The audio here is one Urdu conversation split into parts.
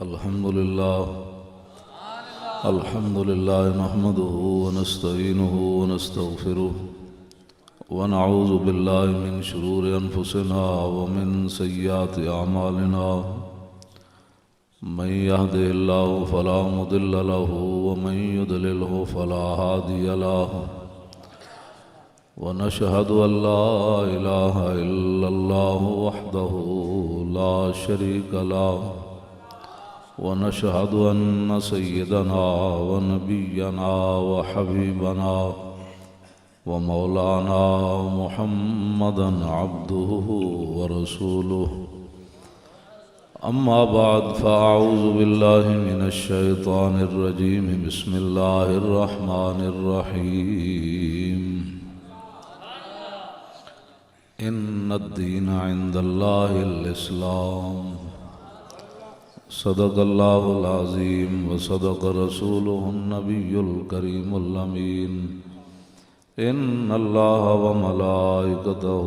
الحمد لله نحمده ونستعينه ونستغفره ونعوذ بالله من شرور أنفسنا ومن سيئات أعمالنا من يهده الله فلا مضل له ومن يضلله فلا هادي له ونشهد أن لا إله إلا الله وحده لا شريك له ونشهد أن سيدنا ونبينا وحبيبنا ومولانا محمدا عبده ورسوله أما بعد فأعوذ بالله من الشيطان الرجيم بسم الله الرحمن الرحيم إن الدين عند الله الإسلام صدق الله العظيم وصدق رسوله النبي الكريم الأمين إن الله وملائكته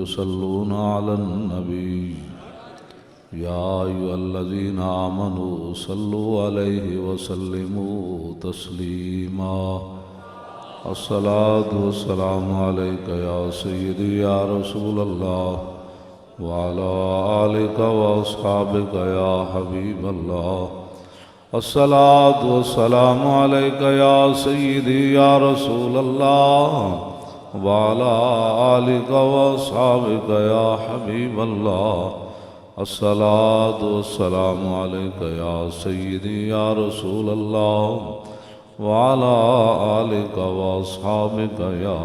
يصلون على النبي يا أيها الذين آمنوا صلوا عليه وسلموا تسليما الصلاة والسلام عليك يا سيدي يا رسول الله وعلى آلك وأصحابك يا حبيب الله الصلاة والسلام عليك يا سيدي يا رسول الله وعلى آلك وأصحابك يا حبيب الله الصلاة والسلام عليك يا سيدي يا رسول الله وعلى آلك وأصحابك يا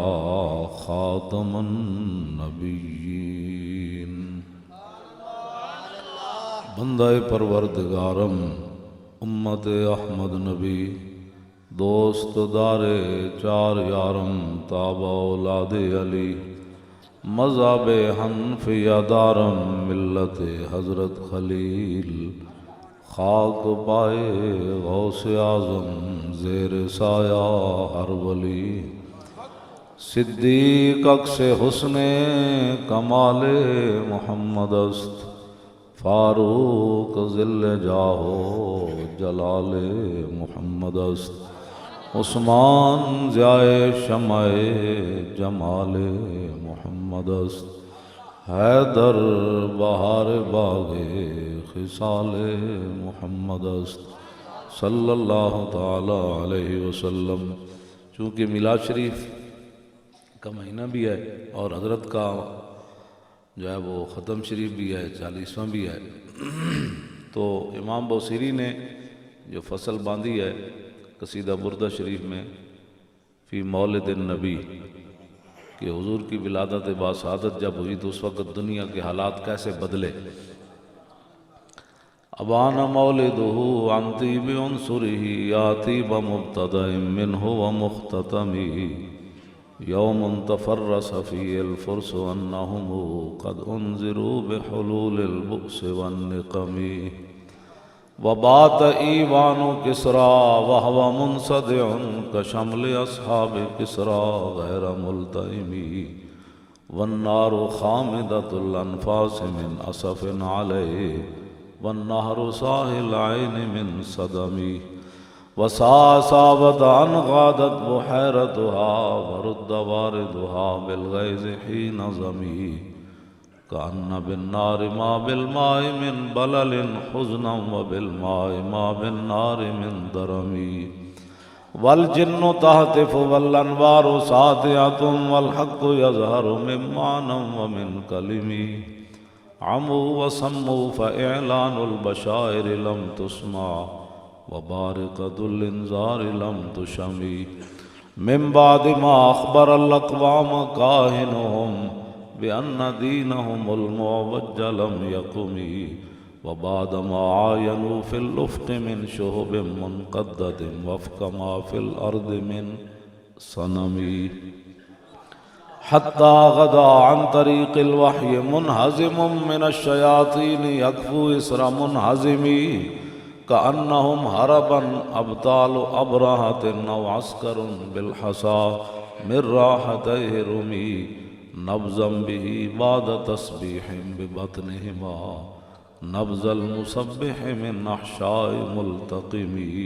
خاتم النبيين بندہ پروردگارم امت احمد نبی دوست دار چار یارم تابع اولاد علی مذہب حنفیہ دارم ملت حضرت خلیل خاک پائے غوث اعظم زیر سایہ ہر ولی صدیق عکس حسن کمال محمد است فاروق ذل جاہو جلال محمد است عثمان ضیائے شمع جمال محمد است حیدر بہار باغ خصال محمد است صلی اللہ تعالی علیہ وسلم۔ چونکہ میلاد شریف کا مہینہ بھی ہے اور حضرت کا جو ہے وہ ختم شریف بھی ہے 40واں بھی ہے، تو امام بوصیری نے جو فصل باندھی ہے قصیدہ بردہ شریف میں فی مولد النبی کہ حضور کی ولادت باسعادت جب ہوئی تو اس وقت دنیا کے حالات کیسے بدلے۔ ابان مولدہ عن طیب عنصرہ یاتی بمبتدأ منہ ومختتمہ یوم تفرس فی الفرس انہم قد انذروا بحلول البؤس والنقم وبات ایوان کسریٰ وہو منصدع کشمل اصحاب کسریٰ غیر ملتئم والنار خامدۃ الانفاس من اسف علیہ والنہر ساہ العین من صدم وساسابت ان غادت بحیرتها ورد واردها بالغیظ حین ضمی کأن بالنار ما بالماء من بلل حزنا وبالماء ما بالنار من درمی والجن تهتف والانوار ساطعة والحق يظهر من معنى ومن کلم عموا وصموا فإعلان البشائر لم تسمع وبارقة الانذار لم تشمی من بعد ما اخبر الاقوام کاہنهم بأن دینهم المعوج لم يقم وبعد ما عاینوا في الافق من شهب منقدة وفق ما في الارض من صنم حتى غدا عن طريق الوحي منهزم من الشياطين يكفو اسر منهزم كأنهم هربا ابطال ابرهة او عسكر بالحصى من راحتيه رمي نبزا به بعد تسبيح ببطنهما نبض المسبح من احشاء ملتقمی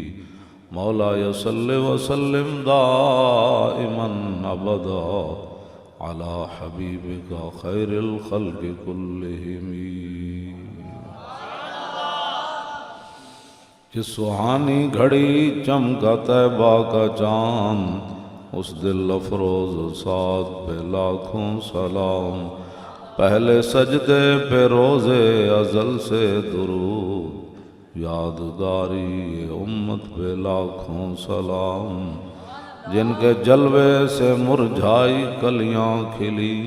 مولاي صل وسلم دائما ابدا على حبيبك خير الخلق كلهم. کہ سہانی گھڑی چمکا طیبہ کا چاند، اس دل افروز ساتھ پہ لاکھوں سلام. پہلے سجدے پہ روز ازل سے درود، یادگاری امت پہ لاکھوں سلام. جن کے جلوے سے مرجھائی کلیاں کھلی،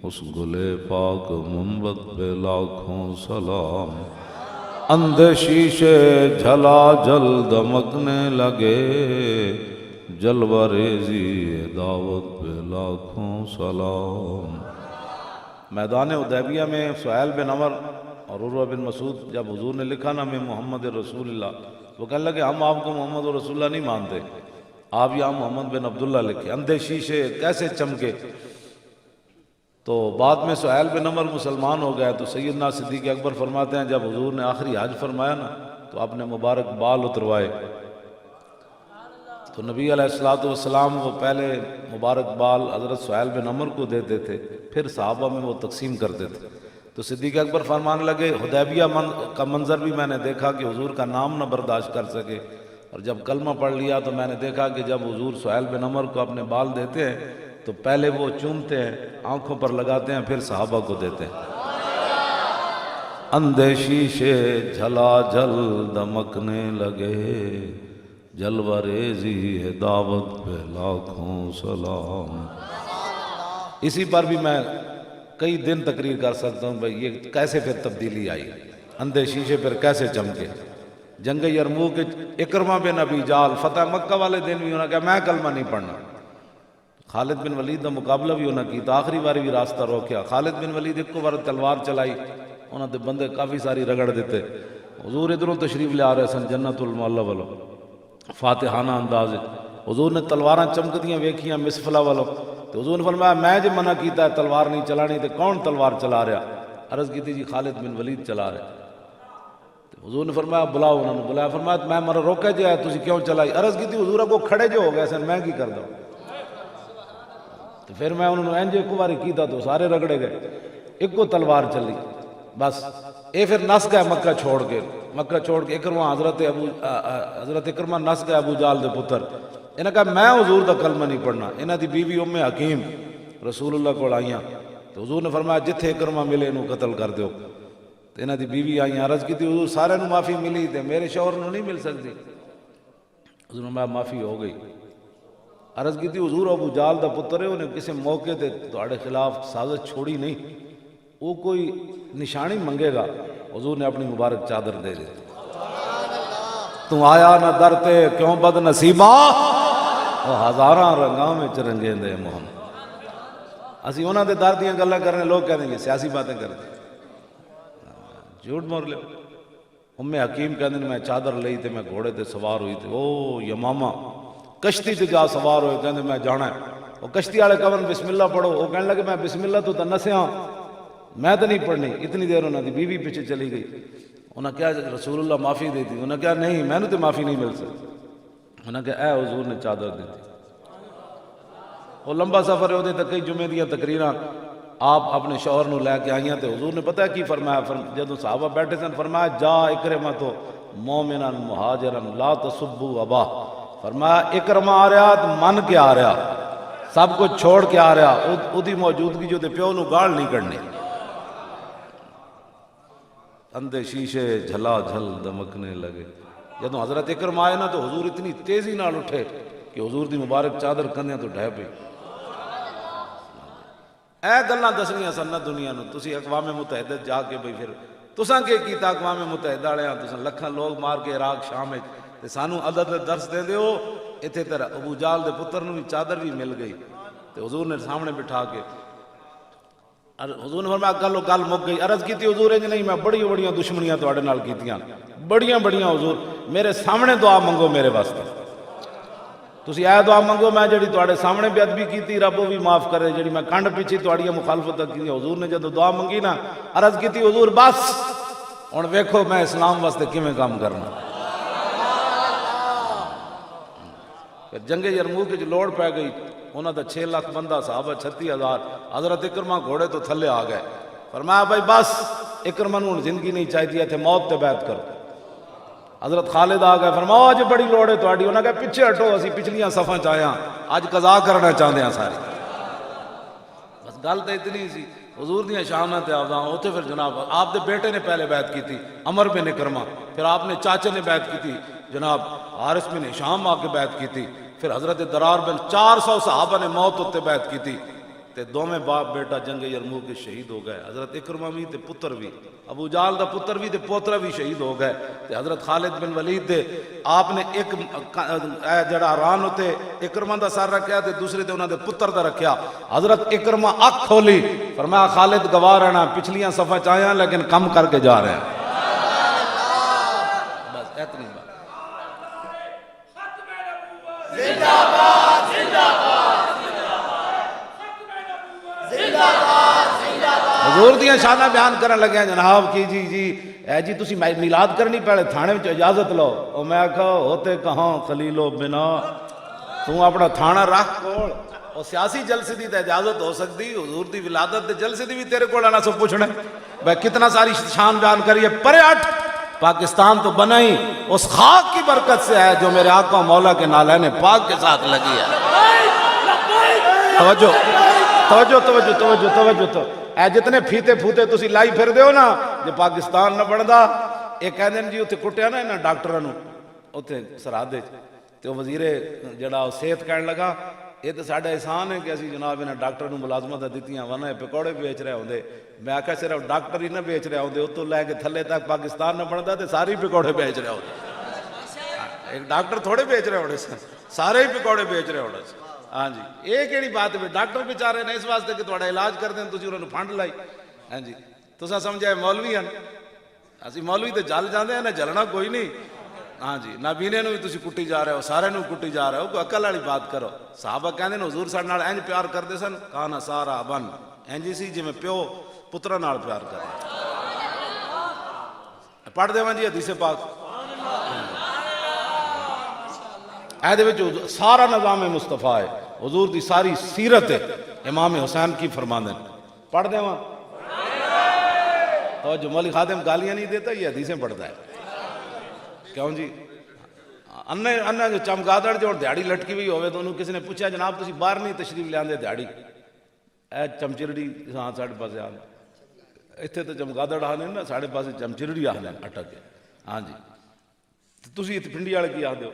اس گلے پاک منبت پہ لاکھوں سلام. اندھے شیشے جھلا جل دمکنے لگے، جلوہ ریزی دعوت پہ لاکھوں سلام. میدان حدیبیہ میں سہیل بن عمر اور عروہ بن مسعود جب حضور نے لکھا نا میں محمد رسول اللہ، وہ کہنے لگے ہم آپ کو محمد رسول اللہ نہیں مانتے، آپ یہاں محمد بن عبداللہ لکھے. اندھے شیشے کیسے چمکے. تو بعد میں سہیل بن عمر مسلمان ہو گئے تو سیدنا صدیق اکبر فرماتے ہیں جب حضور نے آخری حج فرمایا نا تو آپ نے مبارک بال اتروائے. تو نبی علیہ السلام وہ پہلے مبارک بال حضرت سہیل بن عمر کو دیتے تھے، پھر صحابہ میں وہ تقسیم کرتے تھے. تو صدیق اکبر فرمانے لگے حدیبیہ کا منظر بھی میں نے دیکھا کہ حضور کا نام نہ برداشت کر سکے، اور جب کلمہ پڑھ لیا تو میں نے دیکھا کہ جب حضور سہیل بن عمر کو اپنے بال دیتے ہیں تو پہلے وہ چومتے ہیں، آنکھوں پر لگاتے ہیں، پھر صحابہ کو دیتے ہیں. اندھے شیشے جھلا جل دمکنے لگے، جلوہ ریزی ہے دعوت پہ لاکھوں سلام. اسی پر بھی میں کئی دن تقریر کر سکتا ہوں بھائی یہ کیسے پھر تبدیلی آئی، اندھے شیشے پھر کیسے چمکے. جنگ یرموک اکرمہ بن ابی جال فتح مکہ والے دن بھی انہوں نے کہا میں کلمہ نہیں پڑھنا. خالد بن ولید کا مقابلہ بھی انہوں نے کیا، آخری باری بھی راستہ روکیا. خالد بن ولید ایک کو بار تلوار چلائی، انہوں نے بندے کافی ساری رگڑ دیتے. حضور ادھروں تشریف لے آ رہے سن جنت المعلی والوں، فاتحانہ انداز. حضور نے تلواراں چمکدیاں ویکھیاں مسفلہ والوں، تو حضور نے فرمایا میں جو منع کیتا ہے تلوار نہیں چلانی، تو کون تلوار چلا رہا؟ عرض کی تھی جی خالد بن ولید چلا رہے. حضور نے فرمایا بلاؤ، انہوں نے بلایا. فرمایا میں مرا روکا جو ہے تسی کیوں چلائی؟ عرض کی تھی حضور کو کھڑے جو ہو گئے سن میں کی کر دوں. تو پھر میں انہوں نے انج ایک باری کیتا تو سارے رگڑے گئے، ایک کو تلوار چلی بس. اے پھر نس گئے مکہ چھوڑ کے اکرمہ حضرت اکرمہ نس گئے ابو جال دے پتر. انہوں نے کہا میں حضور دا کلمہ نہیں پڑھنا. انہوں دی بیوی ام حکیم رسول اللہ کو آئیاں تو حضور نے فرمایا جتھے اکرمہ ملے انہوں قتل کر دیو. تو انہوں دی بیوی آئیاں عرض کی تھی حضور سارے نو معافی ملی تے میرے شوہر نو نہیں مل سکتی. حضور نے فرمایا معافی ہو گئی. عرض کی تھی حضور ابو جال دا پتر ہے، انہیں کسی موقع تے تہاڈے خلاف سازش چھوڑی نہیں، وہ کوئی نشانی منگے گا. حضور نے اپنی مبارک چادر دے دی. تو آیا نہ درتے کیوں بد نصیبہ، وہ ہزاراں رنگاں میں چرنگے دے محمد. اسی انہاں دے در دیاں گلاں کرنے، لوگ کہتے ہیں سیاسی باتیں کرتے جھوٹ مور لے. ام حکیم کہتے ہیں میں چادر لئی تے میں گھوڑے تے سوار ہوئی تے او یمامہ کشتی تے جا سوار ہوئے، کہتے میں جانا ہے. وہ کشتی والے کہن بسم اللہ پڑھو، وہ کہنے لگے میں بسم اللہ تو نسیاں میں تو نہیں پڑھنی. اتنی دیر انہوں نے بیوی پیچھے چلی گئی. انہوں نے کہا رسول اللہ معافی دیتی. انہوں نے کہا نہیں میں نے تو معافی نہیں مل سکتی. انہوں نے کہا اے حضور نے چادر دیتی. وہ لمبا سفر ہے، وہ کئی جمعے دیا تقریراں آپ اپنے شوہر نو لے کے آئیاں. تے حضور نے پتہ کی فرمایا؟ جدوں صحابہ بیٹھے سن فرمایا جا اکرمہ تو مومنا مہاجرا لا تسبوا ابا. فرمایا اکرمہ آ رہا تو من کے آ رہا، سب کچھ چھوڑ کے آ رہا، اودی موجودگی جو دے پیو نو گال نہیں کرنی. اندھے شیشے جھلا جھل دمکنے لگے. جدوں حضرت اکرمہ آئے نا تو حضور اتنی تیزی نال اٹھے کہ حضور دی مبارک چادر کندھیاں تو ڈھہ پئی. اے گلاں دسنیاں سن نہ دنیا نو. تسی اقوام متحدہ جا کے بھئی پھر تساں کے کیتا اقوام متحدہ والےاں؟ تساں لکھاں لوگ مار کے عراق شام تے سانو عدد درس دے دیو. ایتھے تیرا ابو جال دے پتر نو بھی چادر بھی مل گئی. تے حضور نے سامنے بٹھا کے حضور نے فرمایا گل گل مک گئی. عرض کی تھی حضور انج نہیں میں بڑی بڑیاں دشمنیاں تواڈے نال کیتیاں بڑیاں حضور میرے سامنے دعا منگو میرے واسطے. تسی اے دعا منگو میں جڑی تواڈے سامنے بے ادبی کیتی رب وہ بھی معاف کرے، جڑی میں کنڈ پیچھے تواڈیاں مخالفت کی. حضور نے جدو دعا منگی نا عرض کی تھی حضور بس ہن ویکھو میں اسلام واسطے کیویں کام کرنا. پھر جنگ یرموک وچ لوڑ پی گئی، انہاں دا 6 لاکھ بندہ، صحابہ 36,000. حضرت اکرمہ گھوڑے تو تھلے آ گئے. فرمایا بھائی بس اکرمہ نوں زندگی نہیں چاہیے تھے، موت تے بیعت کرو. حضرت خالد آ گئے، فرمایا اج بڑی لوڑ ہے تہاڈی. انہاں کہا پیچھے ہٹو، اسی پچھلیاں صفاں چ آئے ہاں، اج قضا کرنا چاہندے ہاں ساری. بس گل تو اتنی سی. حضور دیاں شاناں تے آودا اوتھے. پھر جناب آپ دے بیٹے نے پہلے بیعت کیتی، عمر بن اکرمہ. پھر آپ نے چاچے نے بیعت کیتی، جناب حارث بن ہشام آ کے بیعت کیتی. پھر حضرت درار بن 400 صحابہ نے موت اتنے بیعت کیتی. تے دوویں باپ بیٹا جنگ یرموک کے شہید ہو گئے. حضرت اکرمہ بھی تے پتر بھی، ابو جال دا پتر بھی تے پوترا بھی شہید ہو گئے. تے حضرت خالد بن ولید دے آپ نے ایک جڑا ران ہوتے اکرمہ دا سر رکھیا تے دوسرے تے انہاں دے پتر دا رکھیا. حضرت اکرمہ اکھ کھولی، فرمایا خالد گواہ رہنا، پچھلیاں صفحہ چاہیاں لیکن کم کر کے جا رہے ہیں. بس اتنی بات. حضور دیاں شاناں بیان کرن لگے جناب کی جی اے جی تسی میلاد کرنی پہلے تھانے میں اجازت لو. او میں کہا ہوتے کہاں خلیلو بنا، تو اپنا تھانہ رکھ کول. اور سیاسی جلسے دی تے اجازت ہو سکتی، حضور دی ولادت دے جلسے دی بھی تیرے کول آنا سب پوچھنے. بھائی کتنا ساری شان بیان کریے، پرے ہٹ. پاکستان تو بنا ہی اس خاک کی برکت سے ہے جو میرے آقا مولا کے نالین پاک کے ساتھ لگی ہے. توجہ توجہ توجہ توجہ توجہ تو اے جتنے پھیتے پھوتے تسی لائی پھر دیو نا، جو پاکستان نہ بندا. ایک کہہ دیں جی اتنے کٹیا نا انہاں ڈاکٹراں نوں اتنے سرحد تے وزیر جڑا صحت کہن لگا یہ تو ساڈا احسان ہے کہ اسی جناب انہاں ڈاکٹر نوں ملازمت دتیاں ورنہ پکوڑے بیچ رہے ہوندے. میں آکھیا صرف ڈاکٹر ہی نہ بیچ رہے ہوندے، اتوں لے کے تھلے تک پاکستان نہ بندا تے سارے پکوڑے بیچ رہے ہوندے. ایک ڈاکٹر تھوڑے بیچ رہے ہونے سن، سارے ہی پکوڑے بیچ رہے ہونے سن. ہاں جی یہ کیڑی بات ہے؟ ڈاکٹر بیچارے نے اس واسطے کہ تہاڈا علاج کر دیں تسی انہاں نوں پھنڈ لائی. ہاں جی تساں سمجھا مولوی ہیں، اسی مولوی تے جل جاندے ہیں، نہ جلنا کوئی نہیں. ہاں جی نابینے نوں بھی تسی کٹی جا رہے ہو، سارے نوں کٹی جا رہے ہو. کوئی عقل والی بات کرو. صحابہ کہندے نے حضور ساڈے نال انج پیار کردے سن، کانا سارا بن انج سی جویں پیو پتراں نال پیار کردا. پڑھ دیواں جی حدیث پاک. اے وچ سارا نظام مصطفیٰ ہے، حضور دی ساری سیرت ہے، امام حسین کی فرماندے. پڑھ دیواں. اور جو مولوی خادم گالیاں نہیں دیتا، یہ حدیثیں پڑھتا ہے. کیوں جی انہ جو چمگادڑ جو دیہڑی لٹکی ہوئی ہوئے تو انہوں کسی نے پوچھا جناب تسی باہر نہیں تشریف لے آندے دیہڑی؟ اے چمچرڑی ہاں ساڑھے پاسے آنے اتنے تو چمگادڑ آنے نا، ساڑھے پاسے چمچرڑی آنے اٹک کے. ہاں جی تسی اتنے پنڈی والے کی آدھے ہو؟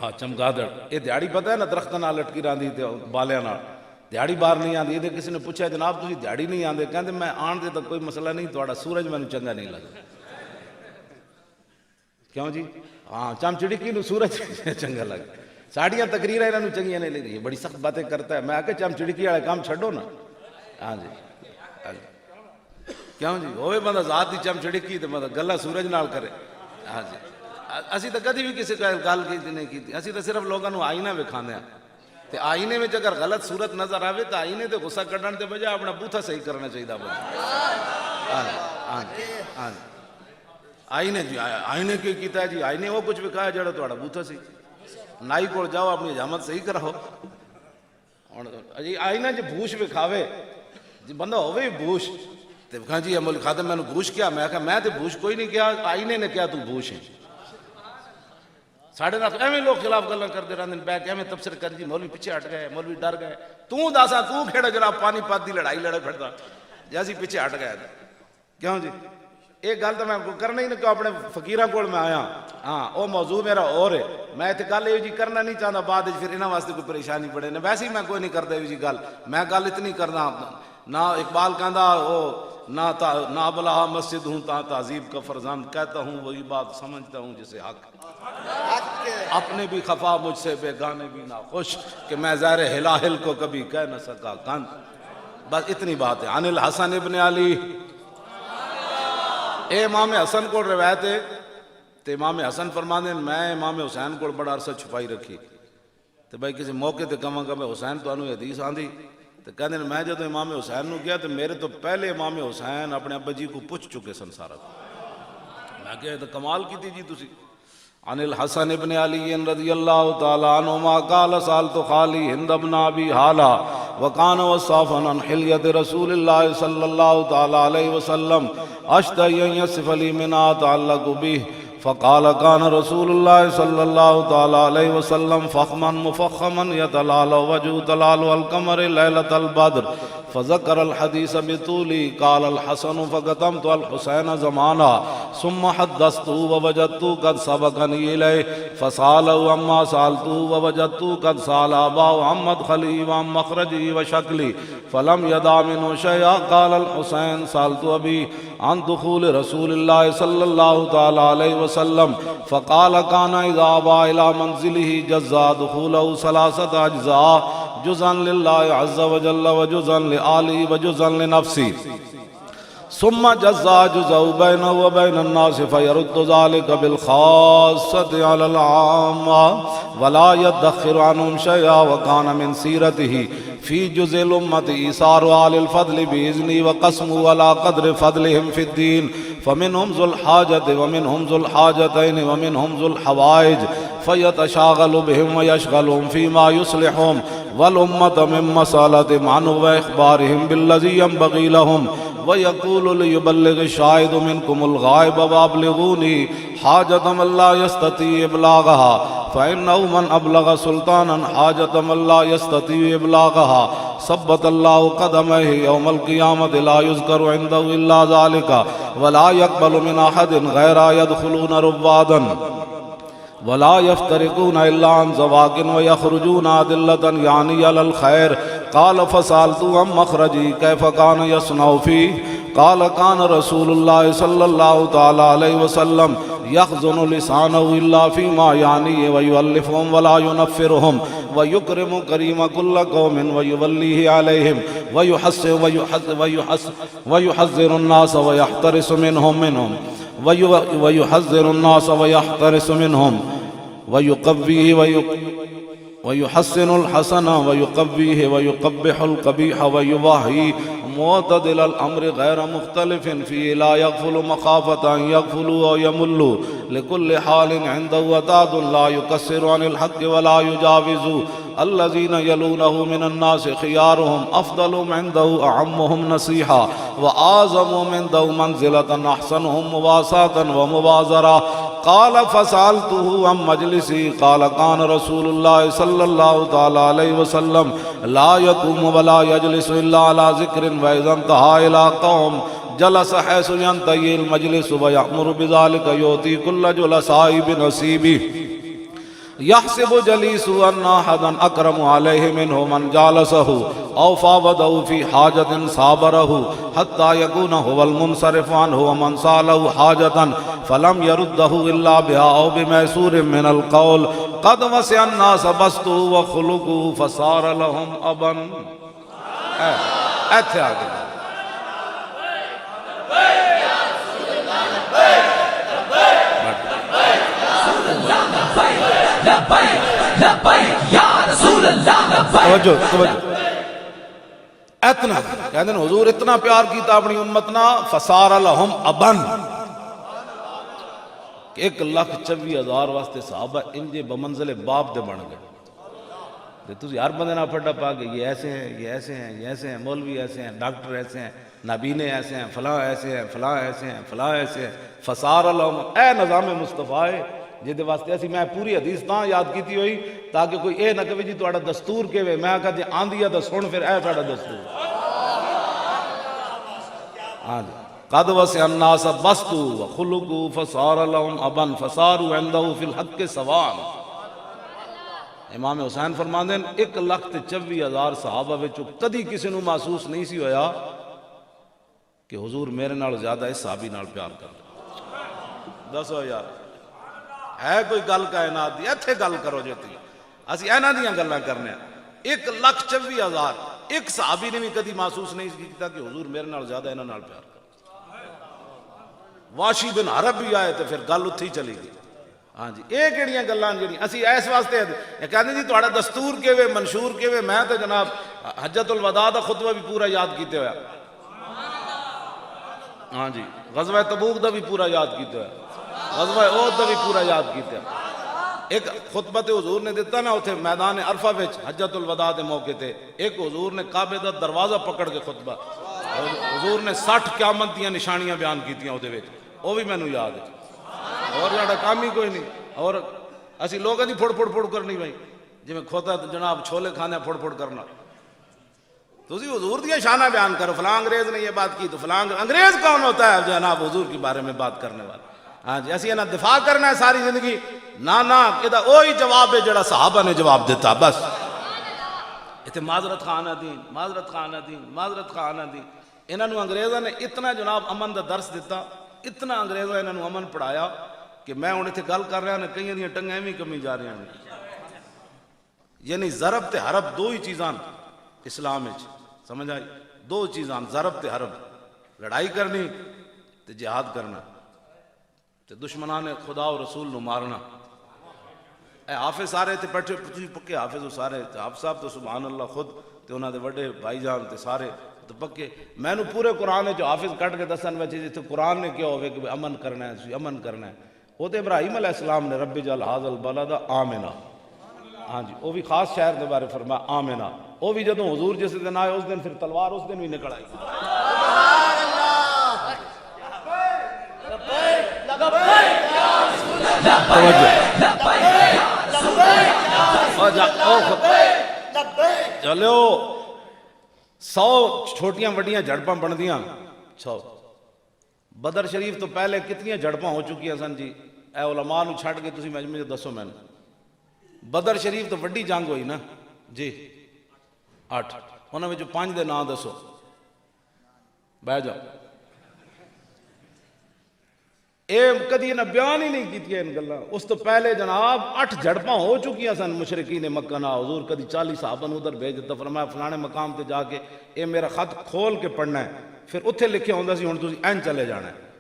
ہاں چمگادڑ. یہ دیہڑی پتہ ہے نا درختوں نال لٹکی راندی تے بالیاں نال، دیہڑی باہر نہیں آندی. یہ کسی نے پوچھا جناب تسی دیہڑی نہیں آندے؟ کہندے میں آن دے تو کوئی مسئلہ نہیں، تہاڈا سورج مینوں چنگا نہیں لگدا. کیوں جی؟ ہاں چمچڑکی نو سورج چنگا لگتا. ساڑیاں تقریریں انہوں چنگیاں نہیں لگی، بڑی سخت باتیں کرتا ہے. میں آکے چمچڑکی والے کام چھڈو نا. ہاں جی کیوں جی ہوئے بندہ ذات دی چمچڑکی تے مطلب گلا سورج نال کرے. ہاں جی اسی تو کدی بھی کسی گل کی نہیں کی، اسی تو صرف لوگوں آئینہ وکھانے ہیں. تے آئینے میں اگر غلط صورت نظر آوے تو آئینے تے غصہ کڈن تے بجائے اپنا بوتھا صحیح کرنا چاہیے. ہاں جی ہاں جی آئینے جی آئینے کی کیتا ہے جی؟ آئینے وہ کچھ وکھایا جڑا تہاڈا بوتھا سی. نائی کول جاؤ اپنی حجامت صحیح کراؤ. جی آئینہ جی بھوش وکھاوے جی بندہ ہوئے بھوش تے کہاں جی مول خادم میں نے بھوش کیا؟ میں کہا میں تے بھوش کوئی نہیں کیا، آئینے نے کیا تو بھوش ہے. ساڑھے نال ایویں لوگ خلاف گلاں کردے رہندے نے، بیٹھ ایویں تبصرے کر جی مولوی پیچھے ہٹ گئے، مولوی ڈر گئے. تو دسا تو کھیڑا جناب پانی پات دی لڑائی لڑے پھردا جیسی پیچھے ہٹ گئے. کیوں جی ایک گل تو میں کرنا ہی نہیں کہ اپنے فقیراں کول میں آیا. ہاں وہ موضوع میرا اور ہے، میں تے گل یہ جی کرنا نہیں چاہتا بعد پھر انہاں واسطے کوئی پریشانی پڑے نا. ویسے ہی میں کوئی نہیں کردا جی گل، میں گل اتنی کرنا. نہ اقبال کہندا وہ نہ بلا مسجد ہوں تا تہذیب کا فرزند، کہتا ہوں وہی بات سمجھتا ہوں جسے حق. اپنے بھی خفا مجھ سے بیگانے بھی نہ خوش، کہ میں زہر ہلاہل کو کبھی کہہ نہ سکا کند. بس اتنی بات ہے. عن الحسن ابن علی، اے امام حسن کو روایت ہے تے امام حسن فرماندے میں امام حسین کو بڑا عرصہ چھپائی رکھی. تے بھائی کسی موقع تے کہاں گا میں حسین تو انہوں حدیث آندھی تو کہتے ہیں میں جب امام حسین نو گیا تو میرے تو پہلے امام حسین اپنے ابا جی کو پوچھ چکے سن سارا. میں کہا تو کمال کی تھی جی تسی. عن الحسن ابن علی رضی اللہ تعالی عنہما قال سألت خالی ہند بن ابی حالہ وکان وصافا عن حلیت رسول اللہ صلی اللہ تعالی علیہ وسلم اشتہی ان یصف لی ما اتعلق بہ فقال كان رسول الله صلى الله تعالى عليه وسلم فخما مفخما يتلال وجهه تلال القمر ليلة البدر فذكر الحديث بطولي. قال الحسن فقدمت الحسين زمانا ثم حدثته ووجدته قد سبقني إليه فسأله عما سألته ووجدته قد سأل أباه عن مدخلي وعن مخرجي وشكلي فلم يدع منه شيئا. قال الحسين سألت أبي عن دخول رسول الله صلى الله تعالى عليه وسلم فقال كان إذا أبى إلى منزله جزا دخوله 3 أجزاء جزءا لله عز وجل وجزءا لآله وجزءا لنفسه ثم جزا جزء بينه وبين الناس فيرد ذلك بالخاصة على العامة ولا يدخر عنهم شيئا. وكان من سيرته في جزء الأمة إيثار آل الفضل بإذنه وقسمه على قدر فضلهم في الدين فمنهم ذو الحاجة ومنهم ذو الحاجتين ومنهم ذو الحوائج فيتشاغل بهم ويشغلهم فيما يصلحهم والأمة من مسألة عنه وإخبارهم بالذي ينبغي لهم ويقول ليبلغ الشاهد منكم الغائب وأبلغوني حاجة من لا يستطيع إبلاغها فإنه من أبلغ سلطانا حاجة من لا يستطيع إبلاغها ثبت الله قدمه يوم القيامة لا يذكر عنده إلا ذلك ولا يقبل من أحد غير يدخلون ربادا ولا يفترقون إلا عن زواج ويخرجون أدلة يعني على الخير. قال فسألت عن مخرجي كيف كان يصنع فيه قال كان رسول الله صلى الله تعالى عليه وسلم يخزن لسانه إلا فيما يعنيه ويؤلفهم ولا ينفرهم ويكرم كريم كل قوم ويوليه عليهم ويحذر الناس ويحترس منهم ويحذر الناس ويحترس منهم ويقويه ويحسن الحسن ويقويه ويقبح القبيح ويوحي معتدل الأمر غير مختلف فيه لا يغفل مخافة أن يغفلوا أو يملوا لكل حال عنده وداد لا يكسر عن الحق ولا يجاوز. الذين يلونه من الناس خيارهم أفضلهم عنده أعمهم نصيحة وأعظمهم عنده منزلة أحسنهم مواساة ومبازرة. قال فسألته عن مجلسي قال كان رسول الله صلى الله تعالى عليه وسلم لا يقوم ولا يجلس إلا على ذكر وإذا انتهى إلى قوم جلس حيث ينتهي المجلس ويأمر بذلك يؤتي كل جلساء بنصيبه يحسب جليس أن أحدا أكرم عليه منه من جالسه أو فاوضه في حاجة صابره حتى يكون هو المنصرف عنه ومن سأله حاجة فلم يرده إلا بها أو بميسور من القول قد وسع الناس بسطه وخلقه فصار لهم أبا. ایتھے آگے اتنا کہتے ہیں حضور اتنا پیار کیتا اپنی امتنا فصار لہم ابن 1,24,000 واسطے صحابہ انجے بمنزل باپ دے بن گئے. تُسی ہر بندے نہ پھڑا پا کہ یہ ایسے ہیں یہ ایسے ہیں یہ ایسے ہیں مولوی ایسے ہیں ڈاکٹر ایسے ہیں نابینے ایسے ہیں فلاں ایسے ہیں فلاں ایسے ہیں فلاں ایسے ہیں. فصار لہم اے نظام مصطفیٰ جہدے واسطے اسی میں پوری حدیث تاں یاد کیتی ہوئی تاکہ کوئی اے نہ کہے جی تہاڈا دستور کیویں میں کہا جی آندی ہے تے سن پھر اے تہاڈا دستور. ہاں جی قد وسع الناس بسطوا وخلقوا فصار لهم ابا فصاروا عنده في الحق سواء. امام حسین فرماندے 1,24,000 صحابہ وچوں کدی کسی نو محسوس نہیں سی ہویا کہ حضور میرے نال زیادہ اس صحابی نال پیار کردا. دسو یار ہے کوئی گل کائنات دی ایتھے گل کرو جتی اسی اینا دیاں گلاں کرنے 1,24,000 ایک صحابی نے بھی کدی محسوس نہیں کیتا کہ حضور میرے نال زیادہ انہاں نال پیار کردا. واشی بن عرب بھی آئے تو پھر گل اتھی چلی گئی. ہاں جی یہ کہڑیاں گلاں جڑیاں اسی اس واسطے کہندے جی تہاڈا دستور کیویں منشور کیویں میں تے جناب حجت الوداع دا خطبہ بھی پورا یاد کیتے ہوا. ہاں جی غزوہ تبوک دا بھی پورا یاد کیتے ہوا, غزوہ احد دا بھی پورا یاد کیتے ہوا. ایک خطبہ تے حضور نے دیتا نا اتھے میدان عرفہ وچ حجت الوداع دے موقع تے, ایک حضور نے کعبے دا دروازہ پکڑ کے خطبہ, حضور نے 60 قیامت دیاں نشانیاں بیان کیتیاں اودے وچ, وہ بھی مینوں یاد ہے. اور جڑا کام ہی کوئی نہیں. اور اسی لوگاں دی پھڑ پھڑ پھڑ کرنی بھائی, جی میں کھوتا جناب چھولے کھانے پھڑ پھڑ کرنا. تسی حضور دیا شانہ بیان کرو, فلاں انگریز نے یہ بات کی تو فلاں انگریز کون ہوتا ہے جناب حضور کے بارے میں بات کرنے والا. ہاں جی اسی انہاں دفاع کرنا ہے ساری زندگی. نا یہ وہی جواب ہے جڑا صحابہ نے جواب دیتا بس. اتنے معذرت خانہ دین, معذرت خانہ دین, معذرت خانہ دین. انہاں نو انگریزاں نے اتنا جناب امن دا درس دیتا, اتنا انگریزاں انہاں نو امن پڑھایا کہ میں ہن اتنے گل کر رہا ہوں کئی دیاں ٹنگاں ایویں کمی جا رہی ہیں. یعنی ضرب تے حرب دو ہی چیزاں اسلام وچ, سمجھ آئی؟ دو چیزاں ضرب تے حرب, لڑائی کرنی تے جہاد کرنا تے دشمنان خدا و رسول نو مارنا. اے حافظ سارے تے بیٹھے پکے حافظ, سارے حافظ صاحب تو سبحان اللہ خود تے انہاں دے وڈے بھائی جان تے سارے تو پکے. میں نو پورے قرآن جو حافظ کٹ کے دسن وچ جتھے قرآن نے کیا ہوئے کہ امن کرنا ہے, امن کرنا ہے, وہ تے ابراہیم علیہ السلام نے رب جعل ھذا البلد آمنا. ہاں جی وہ بھی خاص شہر دے بارے فرمایا آمنا. وہ بھی جدوں حضور جس دن آئے اس دن پھر تلوار اس دن بھی نکل آئی. چلو 100 چھوٹیاں وڈیاں جھڑپاں بن دیاں 100. بدر شریف تو پہلے کتنی جھڑپاں ہو چکی ہیں سن جی, اے علماء نو چھڑ کے تسی مجمع دسو میں. بدر شریف تو وڈی جنگ ہوئی نا جی 8, انہاں وچوں 5 دے نام دسو, بہ جاؤ. اے کدی انہاں بیان ہی نہیں کیتی ان گلاں. اس تو پہلے جناب 8 جھڑپاں ہو چکیاں سن مشرکین مکہ نال. حضور کدی 40 صحابہ نو ادھر بھیج دیتا, فرمایا فلانے مقام تے جا کے اے میرا خط کھول کے پڑھنا ہے. پھر اتھے لکھیا ہوندا سی ہن تسی این چلے جانا ہے.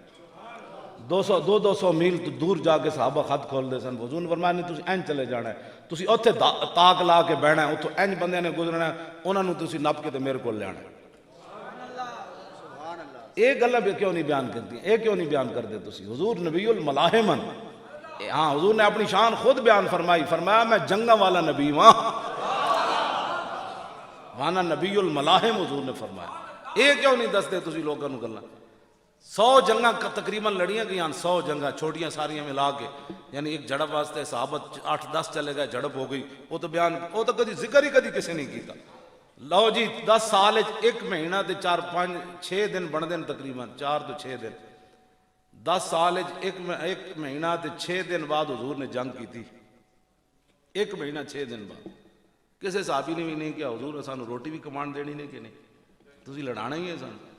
200 میل تو دور جا کے صحابہ خط کھول دے سن. حضور نے فرمایا نہیں تسی این چلے جانا ہے, تسی اتھے تاک لا کے بہنا ہے, اتھوں این بندے نے گزرنا ہے, انہاں نو تسی نپ کے تے میرے کول لے آنا ہے. ایک گلا بھی کیوں نہیں بیان کرتی, ایک کیوں نہیں بیان کرتے تسی؟ حضور نبی الملاحمن. ہاں حضور نے اپنی شان خود بیان فرمائی, فرمایا میں جنگا والا نبی ہاں, وانا نبی الملاحم حضور نے فرمایا. ایک کیوں نہیں دستے تسی لوگوں نو گلاں؟ 100 جنگاں تقریباً لڑیاں گئیاں, 100 جنگاں چھوٹیاں ساریاں ملا کے, یعنی ایک جھڑپ واسطے صحابہ 8-10 چلے گئے, جھڑپ ہو گئی. وہ تو بیان وہ تو کدی ذکر ہی کدی کسی نہیں کیتا. لو جی 10 سال 1 مہینہ تے 4-5-6 دن بن دن, تقریباً 4 تو 6 دن. 10 سال 1 مہینہ تے 6 دن بعد حضور نے جنگ کی تھی. 1 مہینہ 6 دن بعد. کسی صحابی نے بھی نہیں کیا حضور سانو روٹی بھی کمان دینی نہیں کہ نہیں, تسی لڑانا ہی ہے سانو.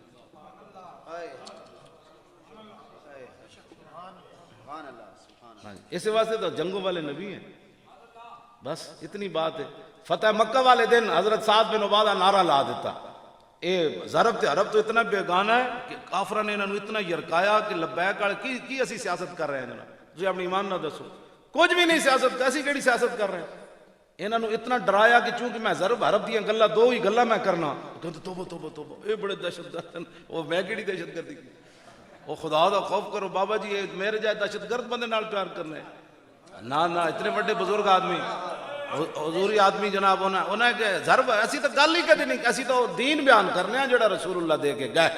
اس واسطے تو جنگوں والے نبی ہیں. بس اتنی بات ہے. فتح مکہ والے دن حضرت سعد بن عبادہ نعرہ لا دیتا. اے ضرب تے عرب تو اتنا بیگانہ ہے کہ کافرہ نے انہوں نے اتنا یرکایا کہ لبیک والے کی اسی سیاست کر رہے ہیں جناب, تجھے اپنی ایمان نہ دسو کچھ بھی نہیں سیاست, ایسی کیڑی سیاست کر رہے ہیں. انہوں نے اتنا ڈرایا کہ چونکہ میں ضرب عرب دیاں گلا 2 ہی گلا میں کرنا, کہتے توبہ توبہ توبہ, اے بڑے دہشت گرد ہیں. وہ میں کیڑی دہشت گردی کی, وہ خدا دا خوف کرو بابا جی, میرے جائے دہشت گرد بندے نال پیار کرنے. نہ اتنے بڑے بزرگ آدمی حضوری آدمی جناب انہیں کہ ضرب ایسی تو گل ہی کدی نہیں, ایسی تو دین بیان کرنے ہیں جڑا رسول اللہ دے کے گئے.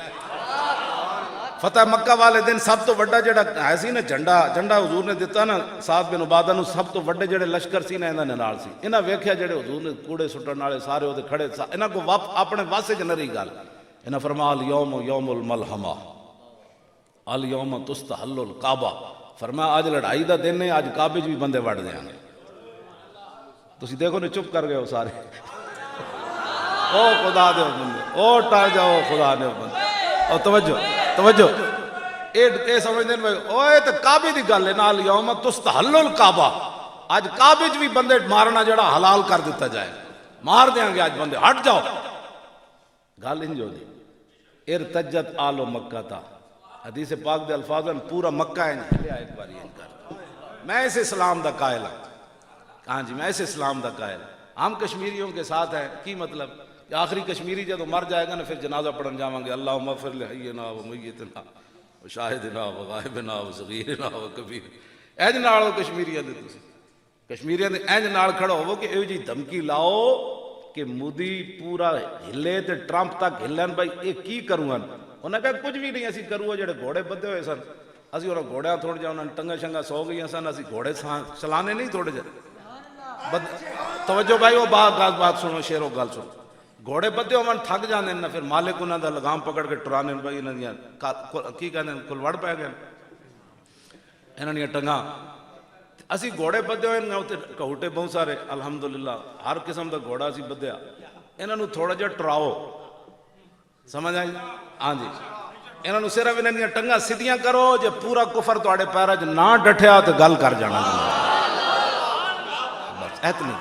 فتح مکہ والے دن سب تو بڑا جڑا ہے سی نا جھنڈا حضور نے دیتا نا سعد بن عبادہ نو, سب تو بڑے جڑے لشکر سی نا انہاں نے نال سی. انہاں ویکھیا جڑے حضور نے کوڑے سٹن والے سارے اودے کھڑے, انہاں کو اپنے واسے جنری گل. انہاں فرمایا الیوم یوم الملحمہ الیوم تستحل الکعبہ. فرمایا آج لڑائی دا دن ہے, آج کعبے بھی بندے وڑ دیاں گے. تسی دیکھو نے چپ کر گئے ہو سارے. او خدا دے بندے, او ٹر جاؤ خدا دے بندے, او توجہ اے سمجھدے نے اوئے تے کعبے دی گل ہے نال یوم تستحل الکعبہ. اج کعبے بھی بندے مارنا جڑا حلال کر دیتا جائے, مار دیاں گے آج بندے, ہٹ جاؤ. گل انج ہو جی ارتجت آل مکہ تا, حدیث پاک دے الفاظ پورا مکہ ہے نہیں. ایک بار یہ کر, میں اس اسلام دا قائل ہوں. ہاں جی میں اس اسلام دا قائل. ہم کشمیریوں کے ساتھ ہیں, کی مطلب آخری کشمیری جدو مر جائے گا نا پھر جنازہ پڑھن جاواں گے اللہم اغفر لحینا و میتنا و شاہدنا و غائبنا و صغیرنا و کبیر اینج نال کشمیریاں دے تسی کشمیریاں دے اینج نال کھڑا ہوو کہ ایو جی دھمکی لاؤ کہ مودی پورا ہلے تے ٹرمپ تک ہلن بھائی اے کی کروں انہاں کہا کچھ بھی نہیں اسی کروں جڑے گھوڑے بدے ہوئے سن اسی انہاں گھوڑیاں تھوڑ جا انہاں ٹنگا شنگا سو گئیاں سن اسی گھوڑے چلانے نہیں تھوڑے جا توجہ بھائی وہ بات سنو شیرو گل سنو گھوڑے بدے ہومن تھک جاندے نا پھر مالک انہاں دا لگام پکڑ کے ٹرانے بھائی انہاں دیاں کی کہندے کلوڑ پے گئے انہاں دیاں ٹنگاں اسی گھوڑے بدے ہوئے نا تے کہوٹے بہت سارے الحمدللہ ہر قسم دا گھوڑا اسی بدیا انہاں نو تھوڑا جہا ٹراؤ سمجھ آئی ہاں جی انہاں نو صرف انہاں دیاں ٹنگاں سیدھیاں کرو جے پورا کفر تواڈے پیراں 'چ نہ ڈٹھیا تے گل کر جانا بس اتنی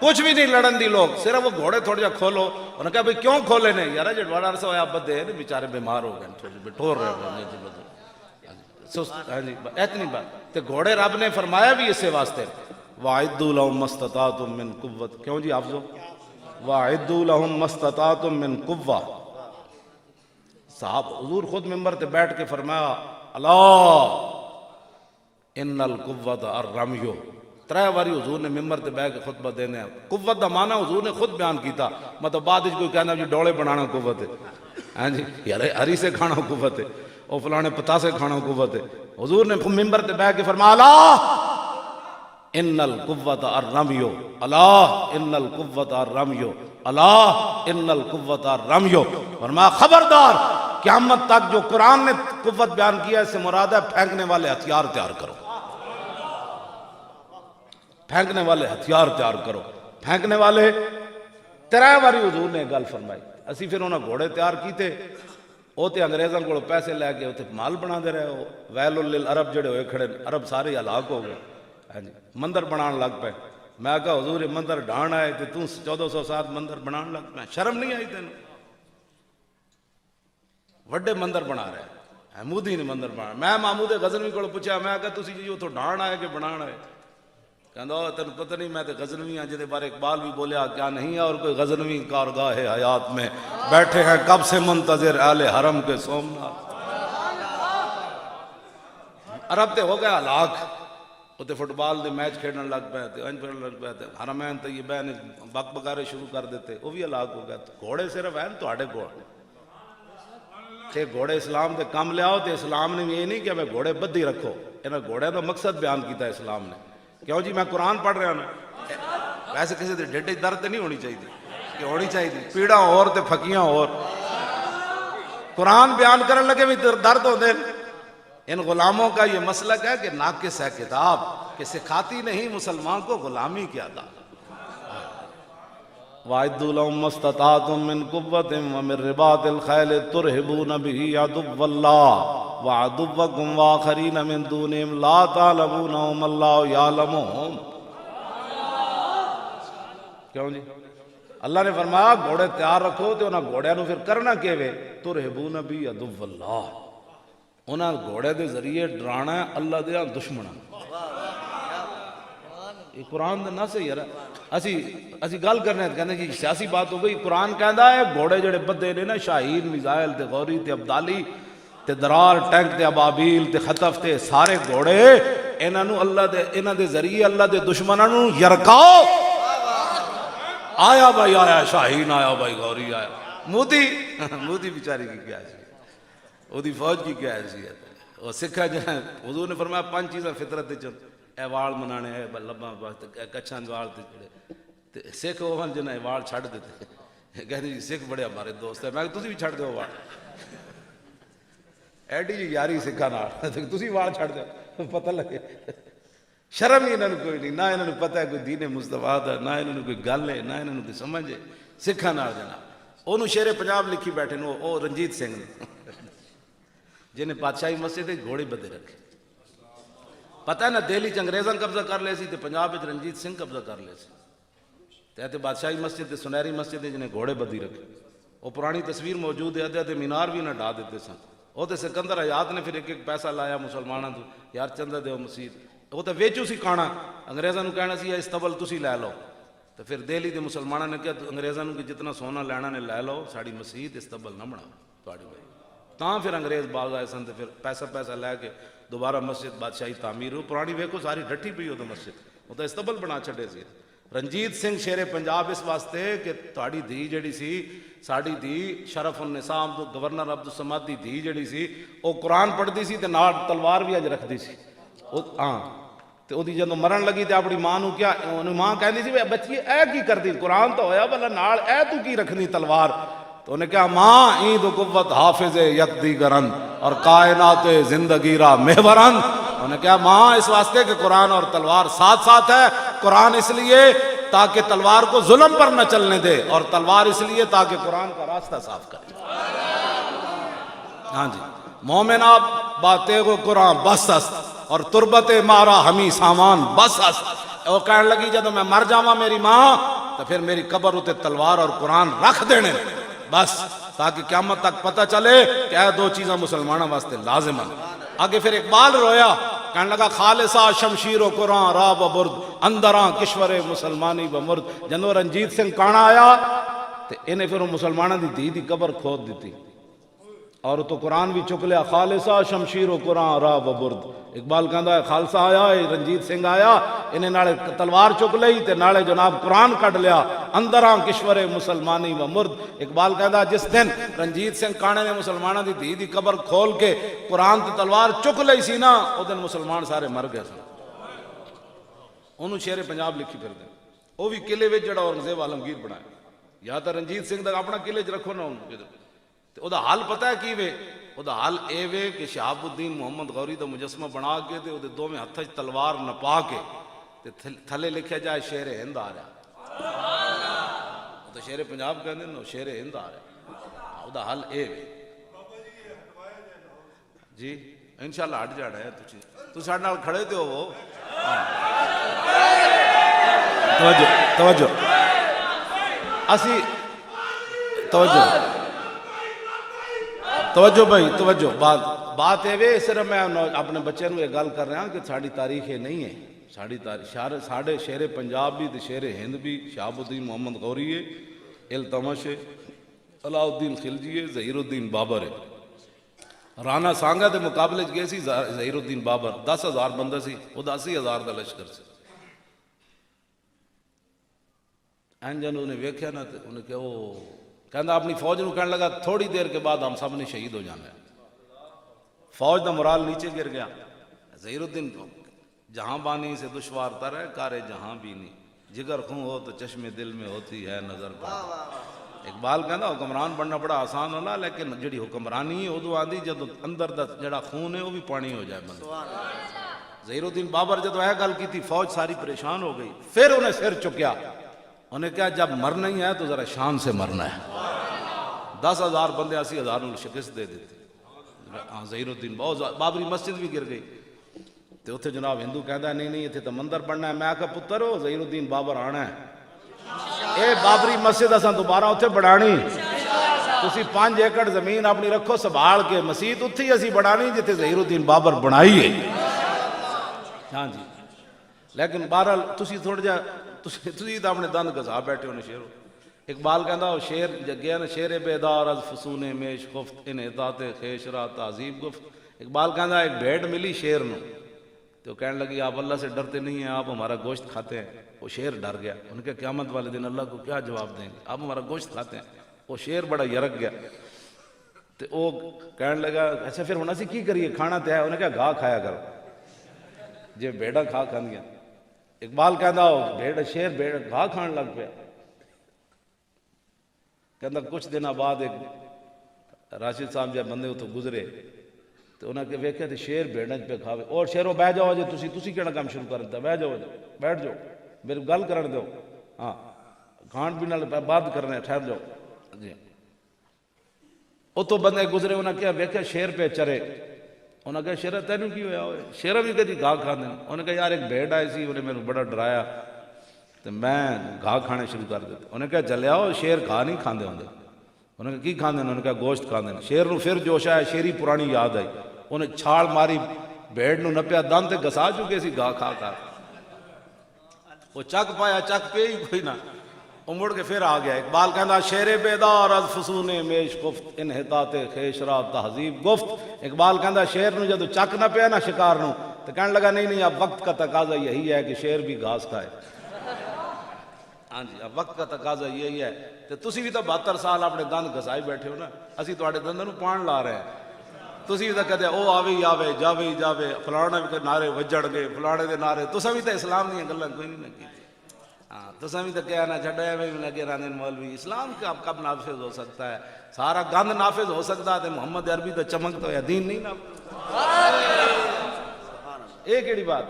کچھ بھی نہیں لڑن دی لوگ صرف وہ گھوڑے تھوڑا جہا کھولو انہوں نے کہا بھئی کیوں کھولے نے یار جڑ بڑا عرصہ ہویا بدے نے بیچارے بیمار ہو گئے تھوڑے بٹور رہے ہیں سست ہاں جی اتنی بات تے گھوڑے رب نے فرمایا بھی اسے واسطے وَاعِدُّوا لَهُم مَّا اسْتَطَعْتُم مِّن قُوَّةٍ کیوں جی حافظو وَاعِدُّوا لَهُم مَّا اسْتَطَعْتُم مِّن قُوَّةٍ صاحب حضور خود ممبر تے بیٹھ کے فرمایا اللہ ان القوۃ الرمی ترے واری حضور نے ممبر تے بیٹھ کے خطبہ دینے ہیں قوت دا معنی حضور نے خود بیان کیتا مطلب بعد کوئی کہنا جی ڈولے بنانا قوت ہے ہاں جی یار ہری سے کھانا قوت ہے او فلانے پتا سے کھانا قوت ہے حضور نے ممبر تے بیٹھ کے فرمایا اللہ ان القوۃ الرمی اللہ ان القوۃ الرمی اللہ ان القوۃ الرمی فرمایا خبردار قیامت تک جو قرآن نے قوت بیان کیا ہے اس سے مراد ہے پھینکنے والے ہتھیار تیار کرو پھینکنے والے ہتھیار تیار کرو پھینکنے والے تیرہ باری حضور نے گل فرمائی اسی پھر انہوں نے گھوڑے تیار کیتے وہ تے انگریزاں کو پیسے لے کے اتنے مال بنا دے رہے ہو ویل للعرب جڑے ہوئے کھڑے عرب سارے ہلاک ہو گئے ہاں جی مندر بنان لگ پے میں کہا حضور یہ مندر ڈھان آئے تے تو 1407 مندر بنان لگ پے شرم نہیں آئی تینوں وڈے مندر بنا رہے ہیں مودی نے مندر بنا میں محمود غزنوی کو پوچھا میں کہا تسی جی اتوں ڈھان آئے کہ بنان آئے کہندہ تین پتہ نہیں میں تے غزنوی ہاں جہدے بارے اقبال بھی بولیا کیا نہیں ہے اور کوئی غزنوی کارگاہ حیات میں بیٹھے ہیں کب سے منتظر اہل حرم کے سومناتھ عرب تے ہو گیا ہلاک اتنے فٹ بال دے میچ کھیلنے لگ پے تے انج پھرن لگ پے تے حرمین طیبین بک بکارے شروع کر دیتے وہ بھی ہلاک ہو گیا گھوڑے صرف ہیں تواڈے گھوڑے تے گھوڑے اسلام دے کام لے آؤ تے اسلام نے یہ نہیں کہ میں گھوڑے بدھی رکھو انہاں گھوڑے دا مقصد بیان کیتا ہے اسلام نے کیوں جی میں قرآن پڑھ رہا ہوں ویسے کسی دے ڈیڈے درد نہیں ہونی چاہیے کہ ہونی چاہیے پیڑا اور تے پھکیاں اور قرآن بیان کرنے لگے بھی درد ہوتے ان غلاموں کا یہ مسلک ہے کہ ناقص ہے کتاب کہ سکھاتی نہیں مسلمان کو غلامی کیا تھا وَاعِدُّوا لَهُم مَّا اسْتَطَعْتُم مِّن قُوَّةٍ وَمِن رِّبَاطِ الْخَيْلِ تُرْهِبُونَ بِهِ عَدُوَّ اللَّهِ وَعَدُوَّكُمْ وَآخَرِينَ مِن دُونِهِمْ لَا تَعْلَمُونَهُمُ اللَّهُ يَعْلَمُهُمْ کیوں جی اللہ نے فرمایا گھوڑے تیار رکھو تے انہاں گھوڑیاں نو پھر کرنا کیویں تُرْهِبُونَ بِهِ عَدُوَّ اللَّهِ انہاں گھوڑے دے ذریعے ڈرانا ہے اللہ دے دشمناں یہ قرآن دا نہ صحیح ہے اسی گل کرنے کہنے جی سیاسی بات ہو گئی قرآن کہندا ہے گھوڑے جڑے بدے نے نا شاہین میزائل تے غوری تے عبدالی تے درار ٹینک تے ابابیل تے خطف تے سارے گھوڑے انہاں نو اللہ دے انہاں دے ذریعے اللہ دے دشمناں نو یرکاؤ آیا بھائی آیا شاہین آیا بھائی غوری آیا مودی بیچاری کی کیا حیثیت وہ دی فوج کی کیا حیثیت وہ سکھا جائیں حضور نے فرمایا 5 چیزاں فطرت دے چند اے وال منانے اے لباں واسطے کچھان وال تے جڑے سکھ وہ جنہیں وال چھڑ دیتے کہتے جی سکھ بڑے ہمارے دوست ہیں میں کہا تسی بھی چھڑ دو وال ایڈی جی یاری سکھا نال تسی وال چھڑ دو پتہ لگے شرم ہی انہوں نے کوئی نہیں نہ انہوں نے پتہ ہے کوئی دین مصطفیٰ دا نہ انہوں نے کوئی گل ہے نہ انہوں نے کوئی سمجھ ہے سکھا نال جناب انہوں شیر پنجاب لکھی بیٹھے نو او رنجیت سنگھ نے جنہیں پادشاہی مسجد گھوڑے بدے رکھے پتہ ہے نا دہلی چ انگریزاں قبضہ کر لے سی تے پنجاب وچ رنجیت سنگھ قبضہ کر لے سی تے بادشاہی مسجد تے سنہری مسجد جنہیں گھوڑے بدی رکھے وہ پرانی تصویر موجود ہے ادھے مینار بھی نہ ڈھا دیتے سن وہ تے سکندر حیات نے پھر ایک پیسہ لایا مسلمانوں تو یار چندہ دیو مسجد وہ تے ویچو سی کھانا انگریزاں نو کہنا سی استبل تسی لے لو تو پھر دہلی کے مسلمانوں نے کہا انگریزوں کہ جتنا سونا لینا نے لے لو، ساری مسجد استبل نہ بنا تھوڑی بھائی. تاں پھر انگریز باز آئے سن، پھر پیسہ لے کے دوبارہ مسجد بادشاہی تعمیر ہو. پرانی ویکھو ساری ڈٹھی پئی ہو تو مسجد، وہ تو استبل بنا چھڈے سی. رنجیت سنگھ شیر پنجاب اس واسطے کہ تہاڑی دھی جڑی سی، ساڑی دھی شرف النساء گورنر عبدالصمد دی دھی جڑی سی، وہ قرآن پڑھدی سی تے نال تلوار بھی اج رکھدی سی. ہاں تے او دی جدوں مرن لگی تے اپنی ماں نو کیا، انہوں ماں کہندی سی بچی اے کی کردی، قرآن تو ہویا بھلا نال اے تو کی رکھنی تلوار. تو انہیں کہا ماں عید و قوت حافظ یکدی گرن اور کائنات زندگی را محورن. انہیں کہا ماں اس واسطے کہ قرآن اور تلوار ساتھ ساتھ ہے. قرآن اس لیے تاکہ تلوار کو ظلم پر نہ چلنے دے، اور تلوار اس لیے تاکہ قرآن کا راستہ صاف کرے. ہاں جی، مومن آپ باتیں کو قرآن بس است اور تربت مارا ہمیں سامان بس است. وہ کہنے لگی جب میں مر جاواں میری ماں تو پھر میری قبر اتے تلوار اور قرآن رکھ دینے بس، تاکہ قیامت تک پتہ چلے کہ اے دو چیزاں مسلمانوں واسطے لازم ہیں. آگے پھر اقبال رویا، کہنے لگا خالصہ شمشیر و قرآن را و برد اندراں کشور مسلمانی و مرد. جنو رنجیت سنگھ کانا آیا تو انہیں پھر مسلمانوں دی دھی دی قبر کھود دیتی اور تو قرآن بھی چک لیا. خالصہ شمشیر و قرآن را و برد. اقبال کہندا ہے خالصہ آیا، رنجیت سنگھ آیا، انہیں نالے تلوار چک لئی تے نالے جناب قرآن کٹ لیا. اندراں کشور مسلمانی و مرد. اقبال کہندا جس دن رنجیت سنگھ کانے نے مسلمانوں دی دھی دی قبر کھول کے قرآن تے تلوار چک لئی سی نا، او دن مسلمان سارے مر گئے سن. انہوں شیر پنجاب لکھی پھر دے، وہ بھی قلعے وچ جڑا اورنگزیب عالمگیر بنایا. یا تو رنجیت سنگھ دا اپنا قلعے چ رکھو نا انہوں. او دا حال پتہ ہے کی وے؟ او دا حال اے وے کہ شہاب الدین محمد غوری دا مجسمہ بنا کے تے او دے دو میں ہتھ تلوار نپا کے تے تھلے لکھیا جائے شیر ہند آ رہا. تو شیر پنجاب کہندے نا شیر ہند آ رہا. او دا حال اے وے جی. انشاءاللہ ہٹ جانا ہے تو ساڈے نال کھڑے تے ہو. توجہ اسی توجہ بھائی توجہ. بات ہے صرف میں اپنے بچے نو یہ گل کر رہا کہ ساری تاریخ یہ نہیں ہے. ساری تاریخ ساڑھے شیر پنجاب بھی شیر ہند بھی شہاب الدین محمد غوری ہے، التمش ہے، علاء الدین خلجی ہے، ظہیر الدین بابر ہے. رانا سانگا دے مقابلے گئے سی ظہیر الدین بابر، 10,000 بندہ سی، وہ 80,000 دا لشکر سی. جن انہیں ویکھیا نا تے انہیں کہ وہ کہندا اپنی فوج نو کہنے لگا تھوڑی دیر کے بعد ہم سب نے شہید ہو جانا ہے. فوج دا مرال نیچے گر گیا. ظہیر الدین جہاں بانی سے دشوار تر ہے کارے جہاں بھی نہیں، جگر خون ہو تو چشم دل میں ہوتی ہے نظر پر. اقبال کہندا حکمران بننا بڑا آسان ہونا، لیکن جڑی حکمرانی ہے ادو آندی جدو اندر دا جڑا خون ہے وہ بھی پانی ہو جائے بندہ. ظہیر الدین بابر جدو اے گل کی تھی فوج ساری پریشان ہو گئی. پھر انہیں سر چکیا، انہیں کہا جب مرنا ہی ہے تو ذرا شان سے مرنا ہے. 10,000 بندے 80,000 نے شکست دے دیتے. ظہیر الدین بہت بابری مسجد بھی گر گئی. تو اتنے جناب ہندو کہندا نہیں اتنے تو مندر بننا ہے. میں کہا پتر ہو ظہیر الدین بابر آنا ہے، اے بابری مسجد اساں دوبارہ اتنے بڑھانی. تسی 5 ایکڑ زمین اپنی رکھو سنبھال کے، مسجد اتھی اسی بڑھانی جتے ظہیر الدین بابر بنائی ہے. ہاں جی. لیکن بہرحال تسی تھوڑا جا تسی تو اپنے دند گزا بیٹھے ہونے شیر. اقبال کہندا وہ شیر گیا نا شیر بیدار از فسون میش خفت ان اطاعت خیش را تعذیب گفت. اقبال کہندا ایک بھیڑ ملی شیر نو تو کہنے لگی آپ اللہ سے ڈرتے نہیں ہیں، آپ ہمارا گوشت کھاتے ہیں. وہ شیر ڈر گیا. ان کے قیامت والے دن اللہ کو کیا جواب دیں گے، آپ ہمارا گوشت کھاتے ہیں. وہ شیر بڑا یرک گیا. تو وہ کہنے لگا اچھا پھر ہونا سی کی کریے، کھانا تے ہے. انہیں کہا گھا کھایا کرو جی بھیڑا کھا کھاندیا. اقبال کہندا بھیڑ شیر بھیڑ گھا کھان لگ پیا. کہندا کچھ دن بعد ایک راشد صاحب جب بندے اتوں گزرے تو انہیں کہ ویکھیا تو شیر بھیڑاں پہ کھاوے. اور شیروں بہ جاؤ جی تسی کیڑا کام شروع کر دیتا، بہ جاؤ بیٹھ جاؤ میری گل کرن دو. ہاں کھان پینے والے بات کرنے ٹھہر جاؤ جی. اتوں بندے گزرے انہیں کہا ویکھیا شیر پہ چرے. انہیں کہا شیرہ تینوں کی ہویا ہوئے؟ شیرہ بھی کہتی گھا کھانے. انہیں کہا یار ایک بھیڑ آئی سی انہیں میں بڑا ڈرایا تو میں گھا کھانے شروع کر دیتے. انہیں کہا چلے آؤ شیر گھا نہیں کھاندے ہوندے. انہیں کہا کی کھاندے؟ انہوں نے کہا گوشت کھاندے. شیر نو پھر جوش آیا، شیری پرانی یاد آئی. انہیں چھاڑ ماری بھیڑ نو نپیا دن تے گسا چکے سی گھا کھا کھا. وہ چک پایا چک پہ ہی کوئی نہ، وہ مڑ کے پھر آ گیا۔ اقبال کہنا شیر بیدار از فسون میش گفت انحطاط خیش را تہذیب گفت۔ اقبال کہنا شیر نو جدو چک نہ پیا نا شکار نو تو کہنے لگا نہیں اب وقت کا تقاضا یہی ہے کہ شیر بھی گھاس کھائے۔ ہاں جی، اب وقت کا تقاضا یہی ہے۔ تو تسی بھی تو 72 سال اپنے دند گھسائی بیٹھے ہو نا، اسی تواڈے دنداں نو پان لا رہے ہیں۔ تسی بھی تو کہتے او آوے ہی آوے جاوے ہی جاوے، فلانے بھی نعرے وجڑ گئے، فلانے دے نعرے، تساں بھی تو اسلام دیاں گلاں کوئی نہیں لگی۔ ہاں تساں بھی تو کہیا نا چھڈیا میں لگے رہنے مولوی، اسلام کا کب نافذ ہو سکتا ہے؟ سارا گند نافذ ہو سکتا ہے تے محمد عربی تو چمکتا ہے، دین نہیں نافذ۔ ایک ایڑی بات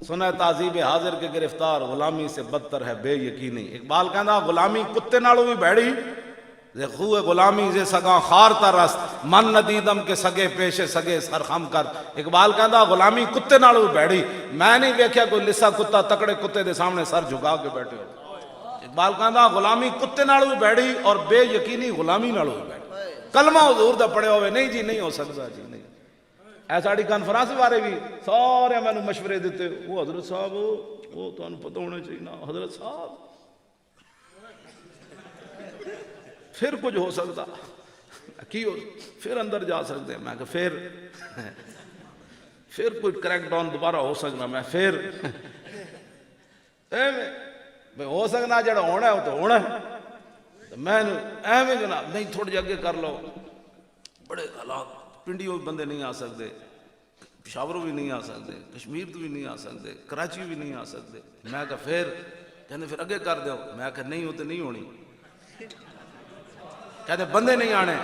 سنا تہذیب حاضر کے گرفتار غلامی سے بدتر ہے بے یقینی۔ اقبال کہنا غلامی کتے نالوں بھی بھڑی، خوہ غلامی سے سگاں خار ترست من ندیدم کے سگے پیشے سگے سر خم کر۔ اقبال کہندا غلامی کتے نالوں بھی بھڑی، میں نہیں ویکھیا کوئی لسا کتا تکڑے کتے دے سامنے سر جھکا کے بیٹھے ہو۔ اقبال کہندا غلامی کتے نالوں بھی بھڑی اور بے یقینی غلامی نالوں بھی بھڑی۔ کلمہ حضور دا پڑھے ہوئے نہیں جی نہیں ہو سکتا جی نہیں۔ اے ساڑی کانفرنس بارے بھی سارے میں نے مشورے دیتے، وہ حضرت صاحب وہ تو انہوں پتہ ہونا چاہیے نا حضرت صاحب پھر کچھ ہو سکتا کی ہو، پھر اندر جا سکتے ہیں۔ میں کہ پھر کوئی کریک ڈاؤن دوبارہ ہو سکنا، میں پھر ہو سکنا جڑا ہونا ہے وہ تو ہونا ہے۔ میں ایویں جناب نہیں تھوڑی اگے کر لو، بڑے حالات پنڈیوں بھی بندے نہیں آ سکتے، پشاوروں بھی نہیں آ سکتے، کشمیر تو بھی نہیں آ سکتے، کراچی بھی نہیں آ سکتے۔ میں کہ پھر کہتے پھر اگے کر دو، میں کہ نہیں ہوتے نہیں ہونی، کہتے بندے نہیں آنے۔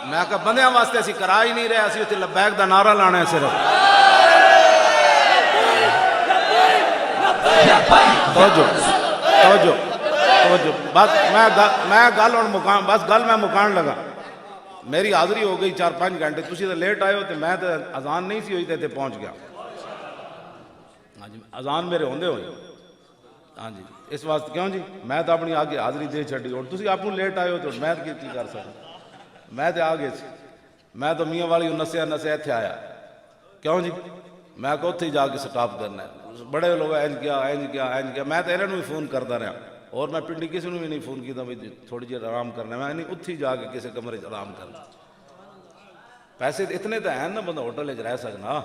میں کہا بندیاں واسطے اسی کرا ہی نہیں رہے، اسی اتنے لبیک دا نعرہ لانا ہے صرف۔ توجہ بس میں گل ہوں مقام، بس گل میں مکان لگا۔ میری حاضری ہو گئی 4-5 گھنٹے، تسی تو لیٹ آئے ہو تو میں تو اذان نہیں سی ہوئی تے پہنچ گیا۔ ہاں جی اذان میرے ہوندے ہوئی، ہاں جی اس واسطے کیوں جی میں تو اپنی آگے حاضری دے چھڑی، اور تسی آپ لیٹ آئے ہو تو میں کی کر سکتا، میں تو آگے سی، میں تو میاں والی نسیا اتنے آیا کیوں جی، میں کو اتنے جا کے سٹاپ کرنا ہے، بڑے لوگ اینج کیا، میں تو انہوں بھی فون کرتا رہا، اور میں پنڈی کسی نے بھی نہیں فون کیا بھائی تھوڑی جی آرام کرنا ہے، میں نہیں اتھی جا کے کسی کمرے آرام کرنا۔ پیسے اتنے تو ہیں نا بندہ ہوٹل رہ سکنا،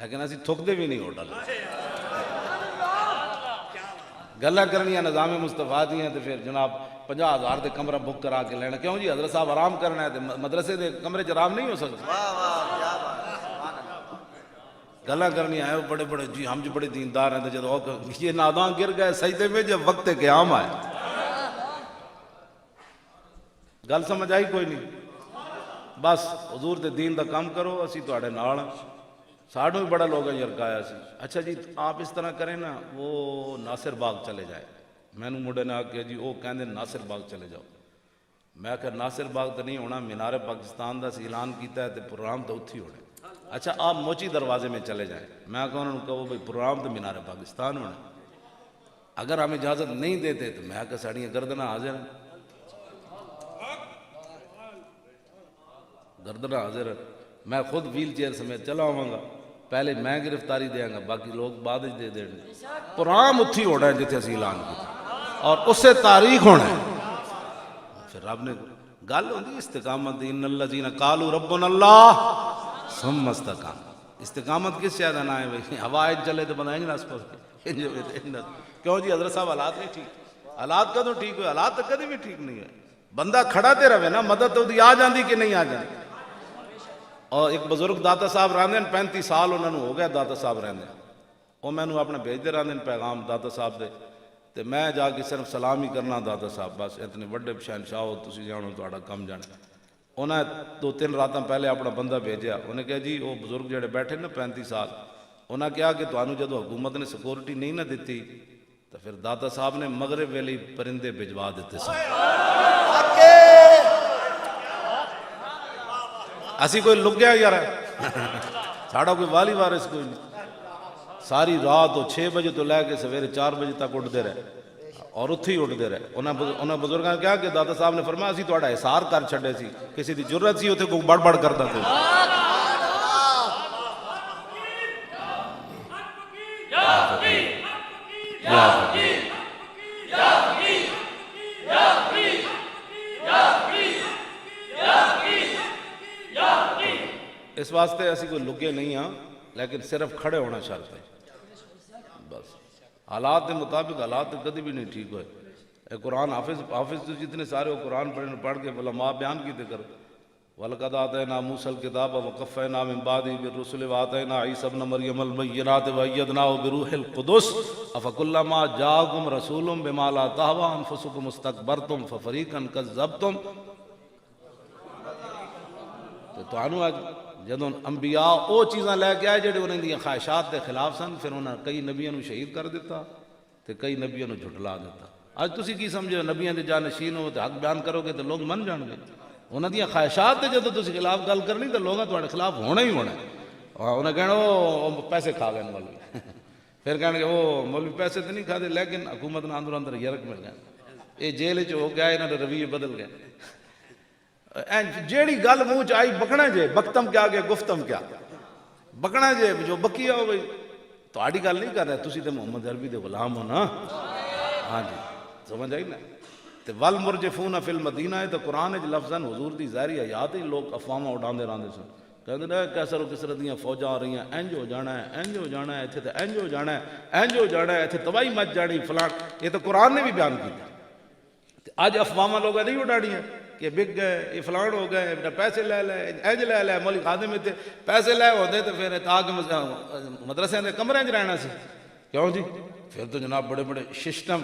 لیکن اسی تھکتے بھی نہیں ہوٹل، گلا کرنی نظام مصطفیٰ دی ہیں تو پھر جناب 50,000 دے کمرہ بک کرا کے لینا، کیوں جی حضرت صاحب آرام کرنا ہے تو مدرسے دے کمرے آرام نہیں ہو سکتا۔ گلا کرنی ہے بڑے بڑے جی ہم جو بڑے دیندار ہیں، تو جب یہ ناداں گر گئے سجدے میں جب وقت قیام آئے، گل سمجھ آئی کوئی نہیں؟ بس حضور دے دین دا کام کرو، اسی تو آڑے نال ساڑھوں بھی بڑا لوگا یرکایا سی۔ اچھا جی آپ اس طرح کریں نا، وہ ناصر باغ چلے جائے، میں نے مڑے نے آکے جی وہ کہندے ناصر باغ چلے جاؤ، میں کہ ناصر باغ تو نہیں ہونا، مینار پاکستان دا سی اعلان کیتا ہے تو پروگرام تو اتھی ہونے۔ اچھا آپ موچی دروازے میں چلے جائیں، میں کہا انہوں نے کہا بھئی پروگرام تو مینار پاکستان ہونا، اگر ہم اجازت نہیں دیتے تو میں کہا ساڑیاں گردنہ حاضر ہیں، گردنہ حاضر ہے، میں خود ویل چیئر سمیت چلا ہوں گا، پہلے میں گرفتاری دیا گا، باقی لوگ بعد دے دیں گے، پروگرام اتھی ہونا ہے جتے اسی اعلان کیتا اور اس سے تاریخ ہونا ہے۔ پھر رب نے گل ہوندی استقامت، ان الذین قالوا ربنا اللہ ثم استقاموا، استقامت کس شے دا نام ہے بھئی ہوائیں چلے تو بندہ انج نس پے، کیوں جی حضرت صاحب حالات نہیں ٹھیک، حالات کدوں ٹھیک ہوئے؟ حالات تو کدی بھی ٹھیک نہیں ہوئے، بندہ کھڑا تے رہے نا، مدد تو دی آ جاندی کہ نہیں آ جاندی۔ اور ایک بزرگ داتا صاحب رہندے 35 سال انہوں نے ہو گیا داتا صاحب رہندے، وہ میں نے اپنا بھیجتے رہندے پیغام داتا صاحب دے، تو میں جا کے صرف سلام ہی کرنا داتا صاحب، بس اتنے بڑے شہنشاہ ہو تسی جانو تہاڈا کم جانا۔ انہیں 2-3 راتاں پہلے اپنا بندہ بھیجیا، انہیں کہا جی وہ بزرگ جڑے بیٹھے نا 35 سال، انہیں کہا کہ تانوں جدو حکومت نے سیکورٹی نہیں نہ دیتی تو پھر داتا صاحب نے مغرب ویلے پرندے بھجوا دیتے سن۔ اسی کوئی لگیا یار ساڑھا کوئی والی وارث کوئی نہیں، ساری رات وہ 6 بجے تو لے کے سویرے 4 بجے تک اٹھتے رہے اور اتھی اٹھتے رہے۔ انہوں بزرگاں نے کہا کہ داتا صاحب نے فرمایا اسی تہاڈا احسار کر چھڈے سی، کسی دی جرت سی اتھے کوئی بڑ بڑ کرتا کوئی۔ اس واسطے اسی کوئی لگے نہیں ہاں، لیکن صرف کھڑے ہونا شرط ہے بس۔ حالات کے مطابق حالات کدی بھی نہیں ٹھیک ہوئے۔ اے قرآن حافظ تو جتنے سارے وہ قرآن پڑھ کے علماء بیان کیتے کرو، وَلَقَدْ آتَيْنَا مُوسَى الْكِتَابَ وَقَفَّيْنَا مِن بَعْدِهِ بِالرُّسُلِ وَآتَيْنَا عِيسَى ابْنَ مَرْيَمَ الْبَيِّنَاتِ وَأَيَّدْنَاهُ بِرُوحِ الْقُدُسِ أَفَكُلَّمَا جَاءَكُمْ رَسُولٌ بِمَا لَا تَهْوَىٰ أَنفُسُكُمُ اسْتَكْبَرْتُمْ فَفَرِيقًا كَذَّبْتُمْ۔ تو تانوں اج جدوں انبیاء او چیزاں لے کے آئے جڑے انہاں دی خواہشات دے خلاف سن، پھر انہاں کئی نبیاں نو شہید کر دیتا تے کئی نبیاں نو جھٹلا دیتا۔ اج تسی کی سمجھو نبیاں دے جانشین ہو تے حق بیان کرو گے تے لوگ من جان گے؟ انہاں دی خواہشات دے جدوں تسی خلاف گل کرنی تے لوگاں تہاڈے خلاف ہونا ہی ہونا۔ انہاں کہنا او پیسے کھا گئے مولوی، پھر کہن گے او مولوی پیسے تے نہیں کھادے لیکن حکومت نال اندر یرک مل گیا، اے جیل وچ ہو گیا، انہاں دے رویے بدل گئے۔ جیڑی گل منہ چ آئی بکنا جے، بکتم کیا گے گفتم کیا، بکنا جے جو بکی آؤ بھائی تہاڈی گل نہیں کر رہے، تسی تے محمد عربی دے غلام ہو نا۔ ہاں جی سمجھ آئی نا۔ تے والمرجفون فی المدینہ ہے تو قرآن وچ لفظاً حضور دی ظاہری حیات ہی لوگ افواہاں اڑاندے رہندے سن، کہندے نے کیسر و کسر دیاں فوجاں آ رہی ہیں، انج ہو جانا ہے، انج ہو جانا ہے، ایتھے تے انج ہو جانا ہے، انج ہو جانا ہے، ایتھے تباہی مچ جانی فلان۔ یہ تو قرآن نے بھی بیان کیتا۔ اج افواہاں لوگاں نہیں اڑاڑیاں کہ بک گئے، یہ فلان ہو گئے، پیسے لے لے، انج لے لے، مولوی خادم تے پیسے لے ہوندے تے پھر تاکہ مدرسے دے کمرے وچ رہنا سی، کیوں جی؟ پھر تو جناب بڑے بڑے سسٹم